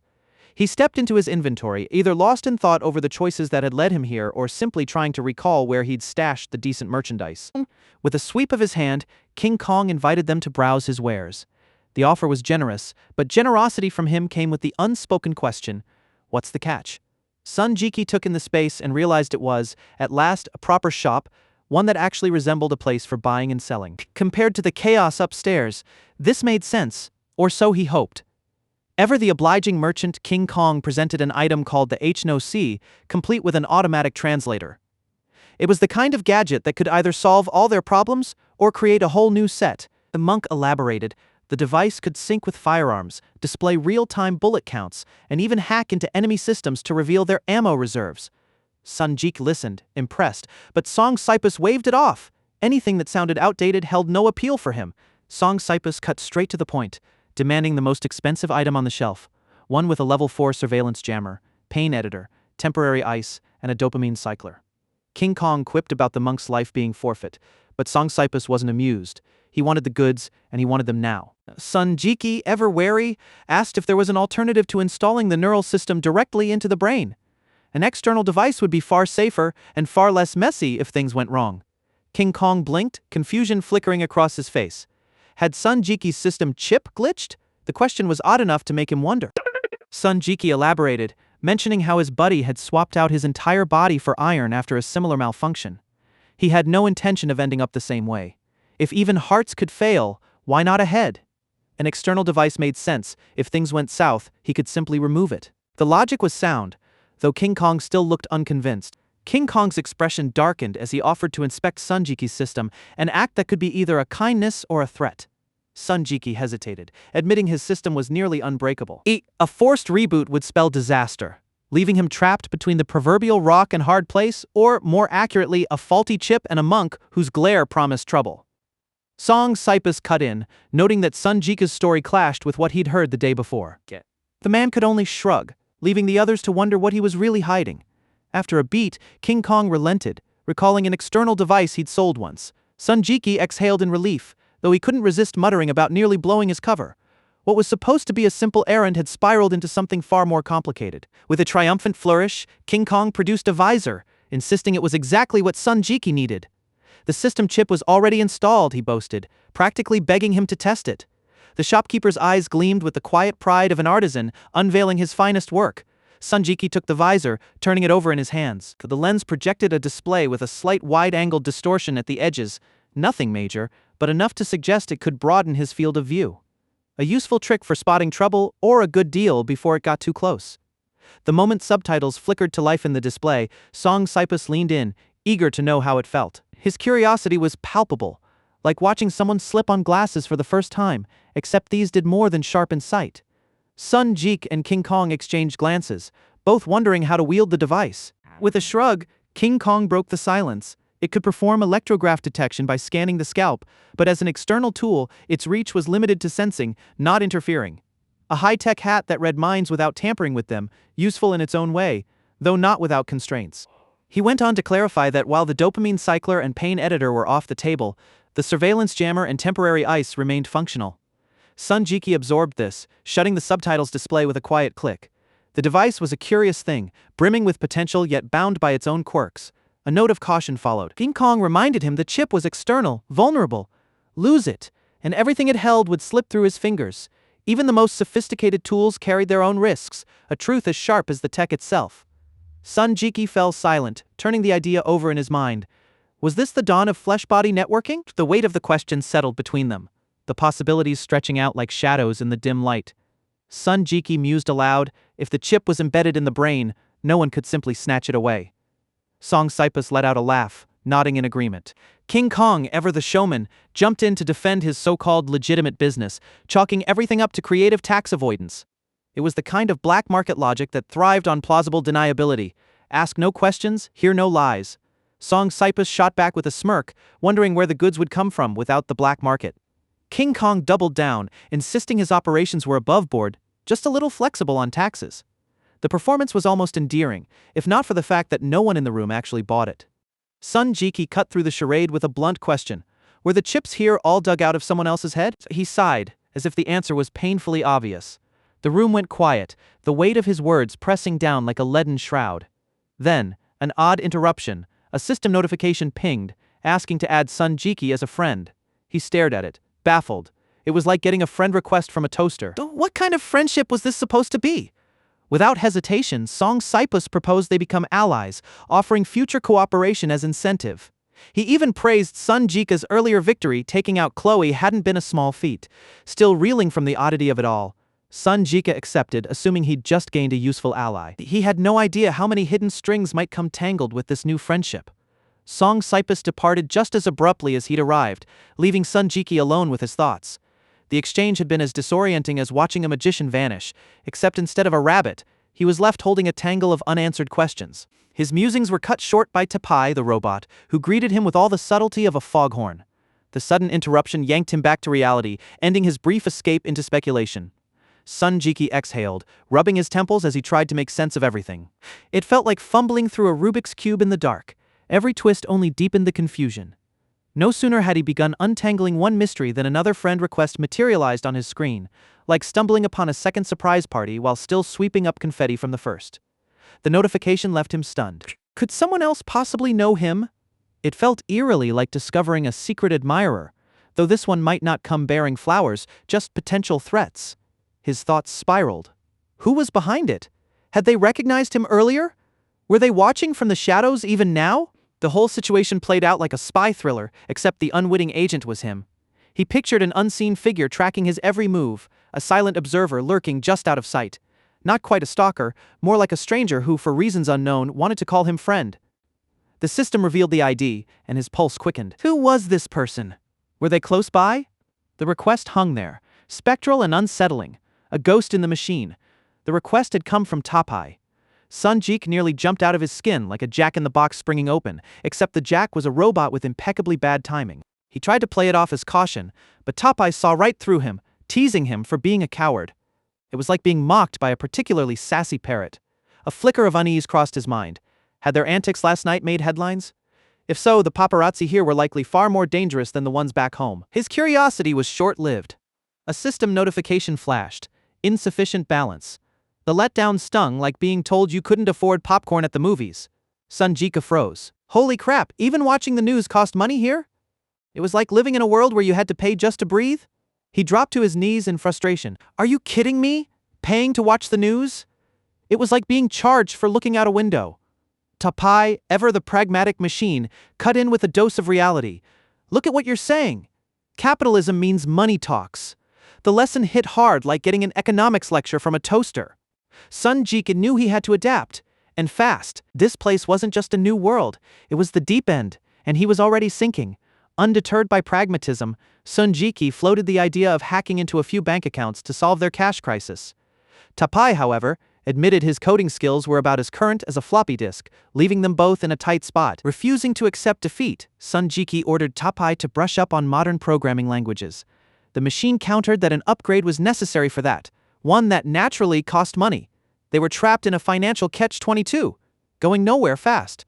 He stepped into his inventory, either lost in thought over the choices that had led him here or simply trying to recall where he'd stashed the decent merchandise. With a sweep of his hand, King Kong invited them to browse his wares. The offer was generous, but generosity from him came with the unspoken question, what's the catch? Sun Jieke took in the space and realized it was, at last, a proper shop, one that actually resembled a place for buying and selling. Compared to the chaos upstairs, this made sense, or so he hoped. Ever the obliging merchant, King Kong presented an item called the H-No-C, complete with an automatic translator. It was the kind of gadget that could either solve all their problems or create a whole new set. The monk elaborated. The device could sync with firearms, display real-time bullet counts, and even hack into enemy systems to reveal their ammo reserves. Sun Jieke listened, impressed, but Song Cypus waved it off. Anything that sounded outdated held no appeal for him. Song Cypus cut straight to the point, demanding the most expensive item on the shelf, one with a level 4 surveillance jammer, pain editor, temporary ice, and a dopamine cycler. King Kong quipped about the monk's life being forfeit, but Song Cypus wasn't amused. He wanted the goods, and he wanted them now. Sun Jieke, ever wary, asked if there was an alternative to installing the neural system directly into the brain. An external device would be far safer and far less messy if things went wrong. King Kong blinked, confusion flickering across his face. Had Sun Jieke's system chip glitched? The question was odd enough to make him wonder. Sun Jieke elaborated, mentioning how his buddy had swapped out his entire body for iron after a similar malfunction. He had no intention of ending up the same way. If even hearts could fail, why not a head? An external device made sense. If things went south, he could simply remove it. The logic was sound, though King Kong still looked unconvinced. King Kong's expression darkened as he offered to inspect Sun Jieke's system, an act that could be either a kindness or a threat. Sun Jieke hesitated, admitting his system was nearly unbreakable. A forced reboot would spell disaster, leaving him trapped between the proverbial rock and hard place, or, more accurately, a faulty chip and a monk whose glare promised trouble. Song Cypus cut in, noting that Sun Jieke's story clashed with what he'd heard the day before. The man could only shrug, leaving the others to wonder what he was really hiding. After a beat, King Kong relented, recalling an external device he'd sold once. Sun Jieke exhaled in relief, though he couldn't resist muttering about nearly blowing his cover. What was supposed to be a simple errand had spiraled into something far more complicated. With a triumphant flourish, King Kong produced a visor, insisting it was exactly what Sun Jieke needed. The system chip was already installed, he boasted, practically begging him to test it. The shopkeeper's eyes gleamed with the quiet pride of an artisan unveiling his finest work. Sun Jieke took the visor, turning it over in his hands. The lens projected a display with a slight wide-angled distortion at the edges, nothing major, but enough to suggest it could broaden his field of view. A useful trick for spotting trouble or a good deal before it got too close. The moment subtitles flickered to life in the display, Song Cypus leaned in, eager to know how it felt. His curiosity was palpable, like watching someone slip on glasses for the first time, except these did more than sharpen sight. Sun Jieke and King Kong exchanged glances, both wondering how to wield the device. With a shrug, King Kong broke the silence. It could perform electrograph detection by scanning the scalp, but as an external tool, its reach was limited to sensing, not interfering. A high-tech hat that read minds without tampering with them, useful in its own way, though not without constraints. He went on to clarify that while the dopamine cycler and pain editor were off the table, the surveillance jammer and temporary ice remained functional. Sun Jieke absorbed this, shutting the subtitles display with a quiet click. The device was a curious thing, brimming with potential yet bound by its own quirks. A note of caution followed. King Kong reminded him the chip was external, vulnerable. Lose it, and everything it held would slip through his fingers. Even the most sophisticated tools carried their own risks, a truth as sharp as the tech itself. Sun Jieke fell silent, turning the idea over in his mind. Was this the dawn of flesh-body networking? The weight of the question settled between them, the possibilities stretching out like shadows in the dim light. Sun Jieke mused aloud, if the chip was embedded in the brain, no one could simply snatch it away. Song Cypus let out a laugh, nodding in agreement. King Kong, ever the showman, jumped in to defend his so-called legitimate business, chalking everything up to creative tax avoidance. It was the kind of black market logic that thrived on plausible deniability. Ask no questions, hear no lies. Song Cypus shot back with a smirk, wondering where the goods would come from without the black market. King Kong doubled down, insisting his operations were above board, just a little flexible on taxes. The performance was almost endearing, if not for the fact that no one in the room actually bought it. Sun Jieke cut through the charade with a blunt question. Were the chips here all dug out of someone else's head? He sighed, as if the answer was painfully obvious. The room went quiet, the weight of his words pressing down like a leaden shroud. Then, an odd interruption, a system notification pinged, asking to add Sun Jieke as a friend. He stared at it, baffled. It was like getting a friend request from a toaster. What kind of friendship was this supposed to be? Without hesitation, Song Cypus proposed they become allies, offering future cooperation as incentive. He even praised Sun Jieke's earlier victory taking out Chloe hadn't been a small feat. Still reeling from the oddity of it all, Sun Jieke accepted, assuming he'd just gained a useful ally. He had no idea how many hidden strings might come tangled with this new friendship. Song Cypus departed just as abruptly as he'd arrived, leaving Sun Jieke alone with his thoughts. The exchange had been as disorienting as watching a magician vanish, except instead of a rabbit, he was left holding a tangle of unanswered questions. His musings were cut short by Tapai, the robot, who greeted him with all the subtlety of a foghorn. The sudden interruption yanked him back to reality, ending his brief escape into speculation. Sun Jieke exhaled, rubbing his temples as he tried to make sense of everything. It felt like fumbling through a Rubik's Cube in the dark. Every twist only deepened the confusion. No sooner had he begun untangling one mystery than another friend request materialized on his screen, like stumbling upon a second surprise party while still sweeping up confetti from the first. The notification left him stunned. Could someone else possibly know him? It felt eerily like discovering a secret admirer, though this one might not come bearing flowers, just potential threats. His thoughts spiraled. Who was behind it? Had they recognized him earlier? Were they watching from the shadows even now? The whole situation played out like a spy thriller, except the unwitting agent was him. He pictured an unseen figure tracking his every move, a silent observer lurking just out of sight. Not quite a stalker, more like a stranger who, for reasons unknown, wanted to call him friend. The system revealed the ID, and his pulse quickened. Who was this person? Were they close by? The request hung there, spectral and unsettling, a ghost in the machine. The request had come from Tapai. Sun Jieke nearly jumped out of his skin like a jack-in-the-box springing open, except the jack was a robot with impeccably bad timing. He tried to play it off as caution, but Tapai saw right through him, teasing him for being a coward. It was like being mocked by a particularly sassy parrot. A flicker of unease crossed his mind. Had their antics last night made headlines? If so, the paparazzi here were likely far more dangerous than the ones back home. His curiosity was short-lived. A system notification flashed. Insufficient balance. The letdown stung like being told you couldn't afford popcorn at the movies. Sun Jieke froze. Holy crap, even watching the news cost money here? It was like living in a world where you had to pay just to breathe? He dropped to his knees in frustration. Are you kidding me? Paying to watch the news? It was like being charged for looking out a window. Tapai, ever the pragmatic machine, cut in with a dose of reality. Look at what you're saying. Capitalism means money talks. The lesson hit hard like getting an economics lecture from a toaster. Sun Jieke knew he had to adapt, And fast. This place wasn't just a new world, it was the deep end, and he was already sinking. Undeterred by pragmatism, Jieke floated the idea of hacking into a few bank accounts to solve their cash crisis. Tapai, however, admitted his coding skills were about as current as a floppy disk, leaving them both in a tight spot. Refusing to accept defeat, Jieke ordered Tapai to brush up on modern programming languages. The machine countered that an upgrade was necessary for that, one that naturally cost money. They were trapped in a financial catch-22, going nowhere fast.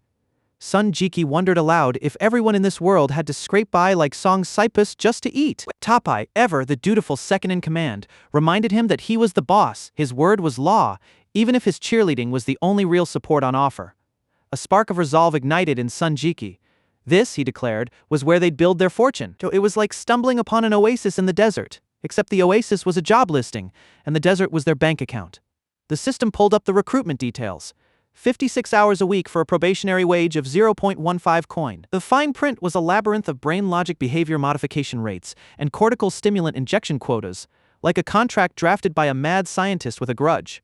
Jieke wondered aloud if everyone in this world had to scrape by like Song Cypus just to eat. Tapai, ever the dutiful second-in-command, reminded him that he was the boss, his word was law, even if his cheerleading was the only real support on offer. A spark of resolve ignited in Jieke. This, he declared, was where they'd build their fortune. It was like stumbling upon an oasis in the desert, except the oasis was a job listing, and the desert was their bank account. The system pulled up the recruitment details. 56 hours a week for a probationary wage of 0.15 coin. The fine print was a labyrinth of brain logic behavior modification rates and cortical stimulant injection quotas, like a contract drafted by a mad scientist with a grudge.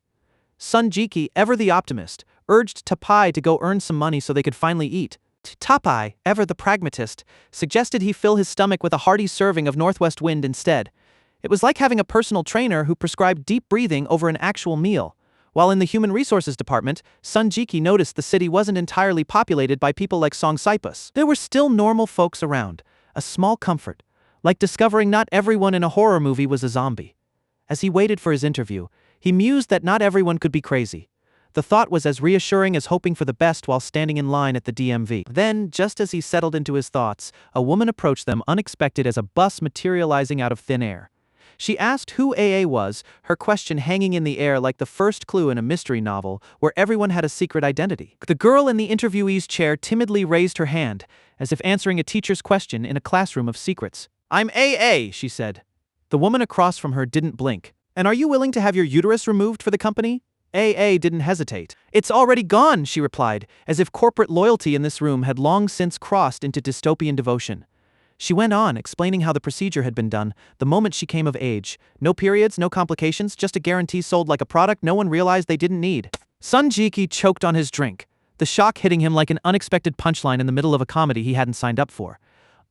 Jieke, ever the optimist, urged Tapai to go earn some money so they could finally eat. Tapai, ever the pragmatist, suggested he fill his stomach with a hearty serving of Northwest Wind instead. It was like having a personal trainer who prescribed deep breathing over an actual meal. While in the Human Resources Department, Jieke noticed the city wasn't entirely populated by people like Song Cypus. There were still normal folks around, a small comfort, like discovering not everyone in a horror movie was a zombie. As he waited for his interview, he mused that not everyone could be crazy. The thought was as reassuring as hoping for the best while standing in line at the DMV. Then, just as he settled into his thoughts, a woman approached them unexpected as a bus materializing out of thin air. She asked who AA was, her question hanging in the air like the first clue in a mystery novel where everyone had a secret identity. The girl in the interviewee's chair timidly raised her hand, as if answering a teacher's question in a classroom of secrets. "I'm AA," she said. The woman across from her didn't blink. "And are you willing to have your uterus removed for the company?" AA didn't hesitate. "It's already gone," she replied, as if corporate loyalty in this room had long since crossed into dystopian devotion. She went on, explaining how the procedure had been done the moment she came of age. No periods, no complications, just a guarantee sold like a product no one realized they didn't need. Jieke choked on his drink, the shock hitting him like an unexpected punchline in the middle of a comedy he hadn't signed up for.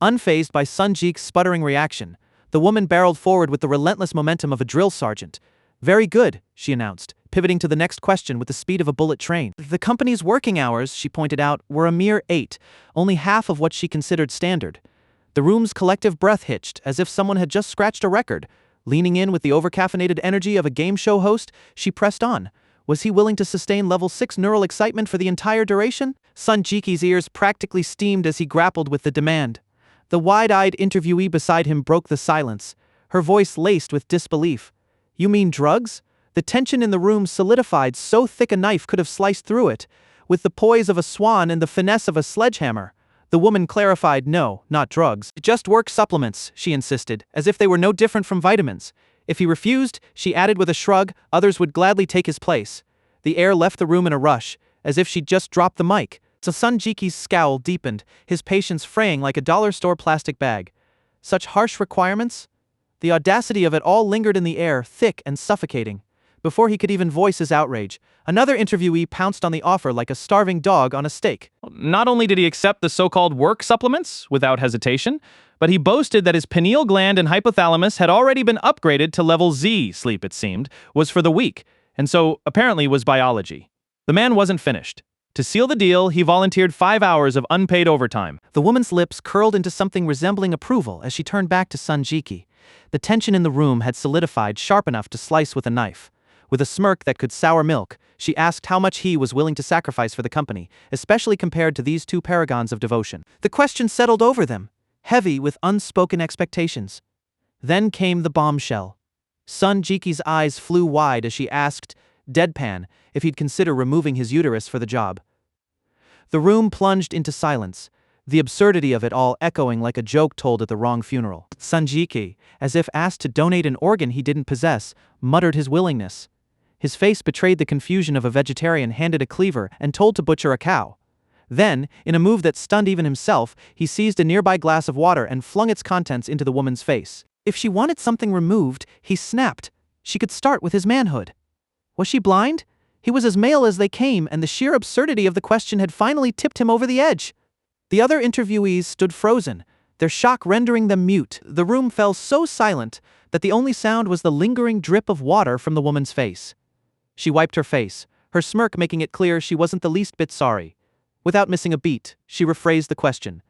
Unfazed by Jieke's sputtering reaction, the woman barreled forward with the relentless momentum of a drill sergeant. "Very good," she announced, pivoting to the next question with the speed of a bullet train. The company's working hours, she pointed out, were a mere 8, only half of what she considered standard. The room's collective breath hitched, as if someone had just scratched a record. Leaning in with the overcaffeinated energy of a game show host, she pressed on. Was he willing to sustain level 6 neural excitement for the entire duration? Jieke's ears practically steamed as he grappled with the demand. The wide-eyed interviewee beside him broke the silence, her voice laced with disbelief. "You mean drugs?" The tension in the room solidified so thick a knife could have sliced through it. With the poise of a swan and the finesse of a sledgehammer, the woman clarified, "No, not drugs. Just work supplements," she insisted, as if they were no different from vitamins. If he refused, she added with a shrug, others would gladly take his place. The air left the room in a rush, as if she'd just dropped the mic. So Jieke's scowl deepened, his patience fraying like a dollar store plastic bag. Such harsh requirements? The audacity of it all lingered in the air, thick and suffocating. Before he could even voice his outrage, another interviewee pounced on the offer like a starving dog on a steak. Not only did he accept the so-called work supplements without hesitation, but he boasted that his pineal gland and hypothalamus had already been upgraded to level Z. Sleep, it seemed, was for the weak, and so apparently was biology. The man wasn't finished. To seal the deal, he volunteered 5 hours of unpaid overtime. The woman's lips curled into something resembling approval as she turned back to Jieke. The tension in the room had solidified sharp enough to slice with a knife. With a smirk that could sour milk, she asked how much he was willing to sacrifice for the company, especially compared to these two paragons of devotion. The question settled over them, heavy with unspoken expectations. Then came the bombshell. Jieke's eyes flew wide as she asked, deadpan, if he'd consider removing his uterus for the job. The room plunged into silence, the absurdity of it all echoing like a joke told at the wrong funeral. Jieke, as if asked to donate an organ he didn't possess, muttered his willingness. His face betrayed the confusion of a vegetarian handed a cleaver and told to butcher a cow. Then, in a move that stunned even himself, he seized a nearby glass of water and flung its contents into the woman's face. If she wanted something removed, he snapped, she could start with his manhood. Was she blind? He was as male as they came, and the sheer absurdity of the question had finally tipped him over the edge. The other interviewees stood frozen, their shock rendering them mute. The room fell so silent that the only sound was the lingering drip of water from the woman's face. She wiped her face, her smirk making it clear she wasn't the least bit sorry. Without missing a beat, she rephrased the question.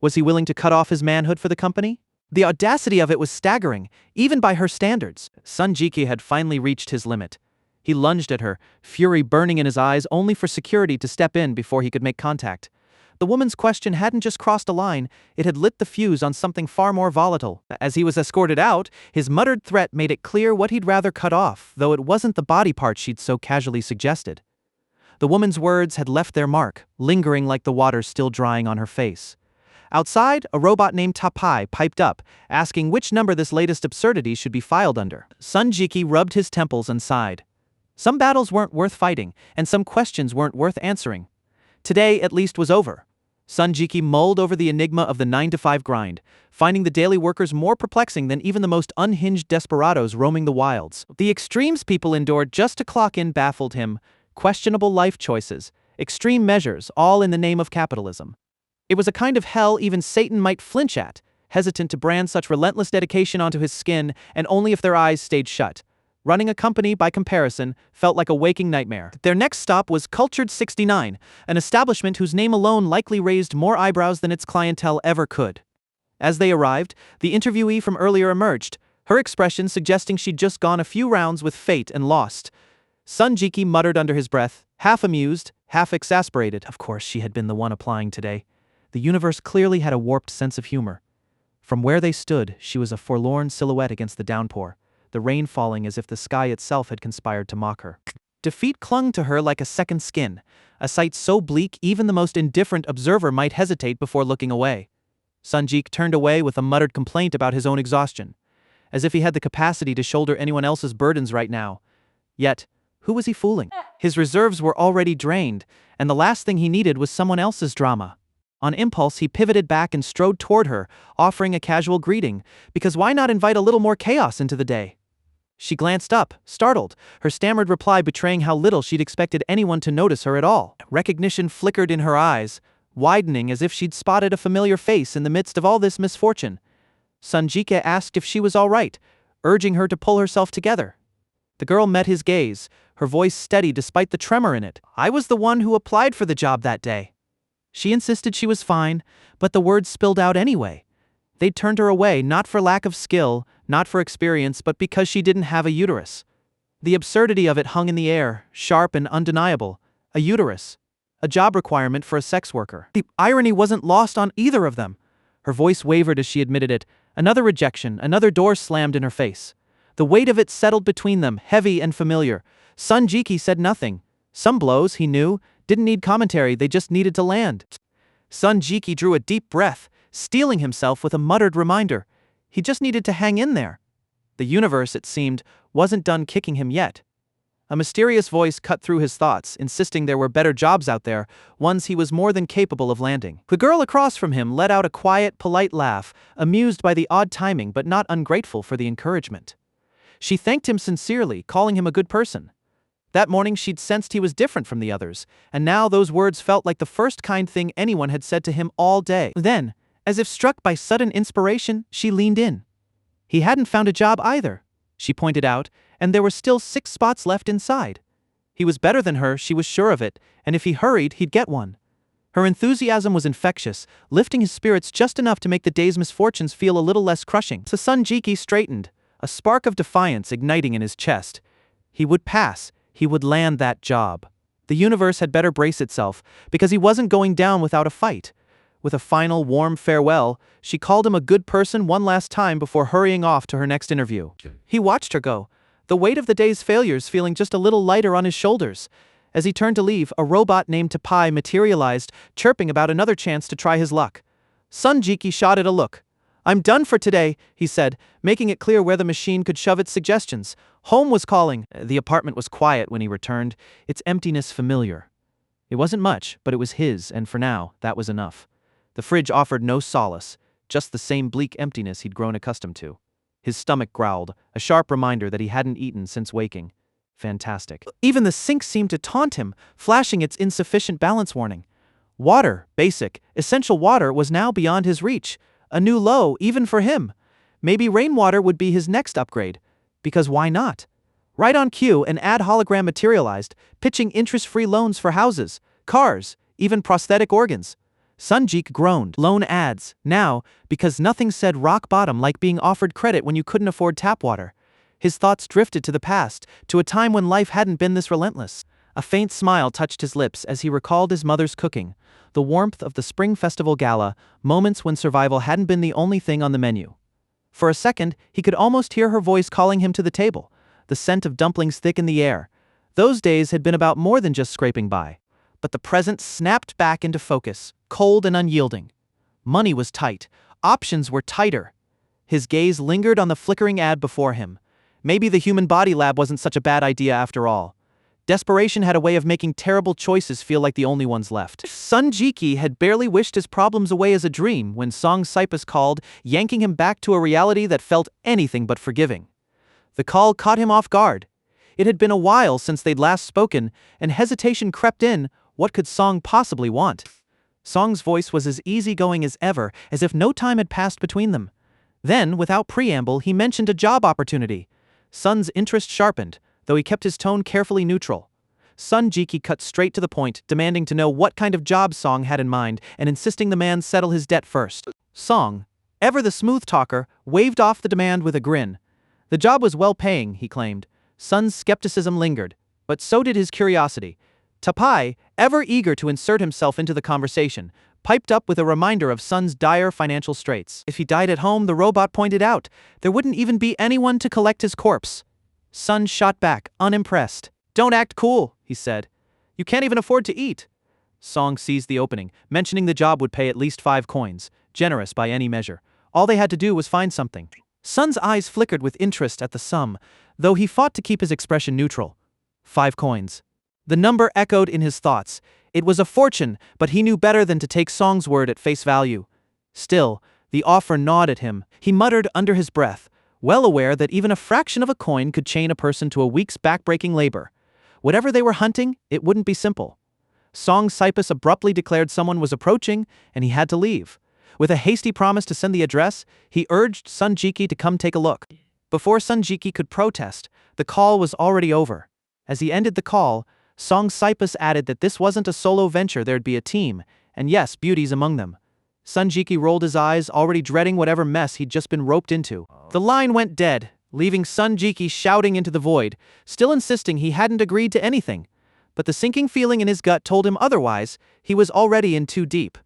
Was he willing to cut off his manhood for the company? The audacity of it was staggering, even by her standards. Jieke had finally reached his limit. He lunged at her, fury burning in his eyes, only for security to step in before he could make contact. The woman's question hadn't just crossed a line, it had lit the fuse on something far more volatile. As he was escorted out, his muttered threat made it clear what he'd rather cut off, though it wasn't the body part she'd so casually suggested. The woman's words had left their mark, lingering like the water still drying on her face. Outside, a robot named Tapai piped up, asking which number this latest absurdity should be filed under. Jieke rubbed his temples and sighed. Some battles weren't worth fighting, and some questions weren't worth answering. Today, at least, was over. Jieke mulled over the enigma of the 9-to-5 grind, finding the daily workers more perplexing than even the most unhinged desperados roaming the wilds. The extremes people endured just to clock in baffled him. Questionable life choices, extreme measures, all in the name of capitalism. It was a kind of hell even Satan might flinch at, hesitant to brand such relentless dedication onto his skin, and only if their eyes stayed shut. Running a company, by comparison, felt like a waking nightmare. Their next stop was Cultured 69, an establishment whose name alone likely raised more eyebrows than its clientele ever could. As they arrived, the interviewee from earlier emerged, her expression suggesting she'd just gone a few rounds with fate and lost. Jieke muttered under his breath, half amused, half exasperated. Of course she had been the one applying today. The universe clearly had a warped sense of humor. From where they stood, she was a forlorn silhouette against the downpour, the rain falling as if the sky itself had conspired to mock her. Defeat clung to her like a second skin, a sight so bleak even the most indifferent observer might hesitate before looking away. Jieke turned away with a muttered complaint about his own exhaustion, as if he had the capacity to shoulder anyone else's burdens right now. Yet, who was he fooling? His reserves were already drained, and the last thing he needed was someone else's drama. On impulse, he pivoted back and strode toward her, offering a casual greeting, because why not invite a little more chaos into the day? She glanced up, startled, her stammered reply betraying how little she'd expected anyone to notice her at all. Recognition flickered in her eyes, widening as if she'd spotted a familiar face in the midst of all this misfortune. Jieke asked if she was all right, urging her to pull herself together. The girl met his gaze, her voice steady despite the tremor in it. I was the one who applied for the job that day. She insisted she was fine, but the words spilled out anyway. They'd turned her away not for lack of skill, not for experience, but because she didn't have a uterus. The absurdity of it hung in the air, sharp and undeniable. A uterus. A job requirement for a sex worker. The irony wasn't lost on either of them. Her voice wavered as she admitted it. Another rejection, another door slammed in her face. The weight of it settled between them, heavy and familiar. Jieke said nothing. Some blows, he knew, didn't need commentary, they just needed to land. Jieke drew a deep breath, steeling himself with a muttered reminder. He just needed to hang in there. The universe, it seemed, wasn't done kicking him yet. A mysterious voice cut through his thoughts, insisting there were better jobs out there, ones he was more than capable of landing. The girl across from him let out a quiet, polite laugh, amused by the odd timing but not ungrateful for the encouragement. She thanked him sincerely, calling him a good person. That morning she'd sensed he was different from the others, and now those words felt like the first kind thing anyone had said to him all day. Then, as if struck by sudden inspiration, she leaned in. He hadn't found a job either, she pointed out, and there were still 6 spots left inside. He was better than her, she was sure of it, and if he hurried, he'd get one. Her enthusiasm was infectious, lifting his spirits just enough to make the day's misfortunes feel a little less crushing. Jieke straightened, a spark of defiance igniting in his chest. He would pass. He would land that job. The universe had better brace itself, because he wasn't going down without a fight. With a final, warm farewell, she called him a good person one last time before hurrying off to her next interview. He watched her go, the weight of the day's failures feeling just a little lighter on his shoulders. As he turned to leave, a robot named Tapai materialized, chirping about another chance to try his luck. Jieke shot it a look. I'm done for today, he said, making it clear where the machine could shove its suggestions. Home was calling. The apartment was quiet when he returned, its emptiness familiar. It wasn't much, but it was his, and for now, that was enough. The fridge offered no solace, just the same bleak emptiness he'd grown accustomed to. His stomach growled, a sharp reminder that he hadn't eaten since waking. Fantastic. Even the sink seemed to taunt him, flashing its insufficient balance warning. Water, basic, essential water, was now beyond his reach. A new low, even for him. Maybe rainwater would be his next upgrade. Because why not? Right on cue, an ad hologram materialized, pitching interest-free loans for houses, cars, even prosthetic organs. Jieke groaned. Loan ads, now, because nothing said rock bottom like being offered credit when you couldn't afford tap water. His thoughts drifted to the past, to a time when life hadn't been this relentless. A faint smile touched his lips as he recalled his mother's cooking, the warmth of the Spring Festival gala, moments when survival hadn't been the only thing on the menu. For a second, he could almost hear her voice calling him to the table, the scent of dumplings thick in the air. Those days had been about more than just scraping by. But the present snapped back into focus, cold and unyielding. Money was tight. Options were tighter. His gaze lingered on the flickering ad before him. Maybe the human body lab wasn't such a bad idea after all. Desperation had a way of making terrible choices feel like the only ones left. Jieke had barely wished his problems away as a dream when Song Cypus called, yanking him back to a reality that felt anything but forgiving. The call caught him off guard. It had been a while since they'd last spoken, and hesitation crept in. What could Song possibly want? Song's voice was as easygoing as ever, as if no time had passed between them. Then, without preamble, he mentioned a job opportunity. Sun's interest sharpened, though he kept his tone carefully neutral. Jieke cut straight to the point, demanding to know what kind of job Song had in mind and insisting the man settle his debt first. Song, ever the smooth talker, waved off the demand with a grin. The job was well-paying, he claimed. Sun's skepticism lingered, but so did his curiosity. Tapai, ever eager to insert himself into the conversation, piped up with a reminder of Sun's dire financial straits. If he died at home, the robot pointed out, there wouldn't even be anyone to collect his corpse. Sun shot back, unimpressed. Don't act cool, he said. You can't even afford to eat. Song seized the opening, mentioning the job would pay at least 5 coins, generous by any measure. All they had to do was find something. Sun's eyes flickered with interest at the sum, though he fought to keep his expression neutral. 5 coins. The number echoed in his thoughts. It was a fortune, but he knew better than to take Song's word at face value. Still, the offer gnawed at him. He muttered under his breath, well aware that even a fraction of a coin could chain a person to a week's backbreaking labor. Whatever they were hunting, it wouldn't be simple. Song Cypus abruptly declared someone was approaching, and he had to leave. With a hasty promise to send the address, he urged Jieke to come take a look. Before Jieke could protest, the call was already over. As he ended the call, Song Cypus added that this wasn't a solo venture, there'd be a team, and yes, beauties among them. Jieke rolled his eyes, already dreading whatever mess he'd just been roped into. The line went dead, leaving Jieke shouting into the void, still insisting he hadn't agreed to anything. But the sinking feeling in his gut told him otherwise. He was already in too deep.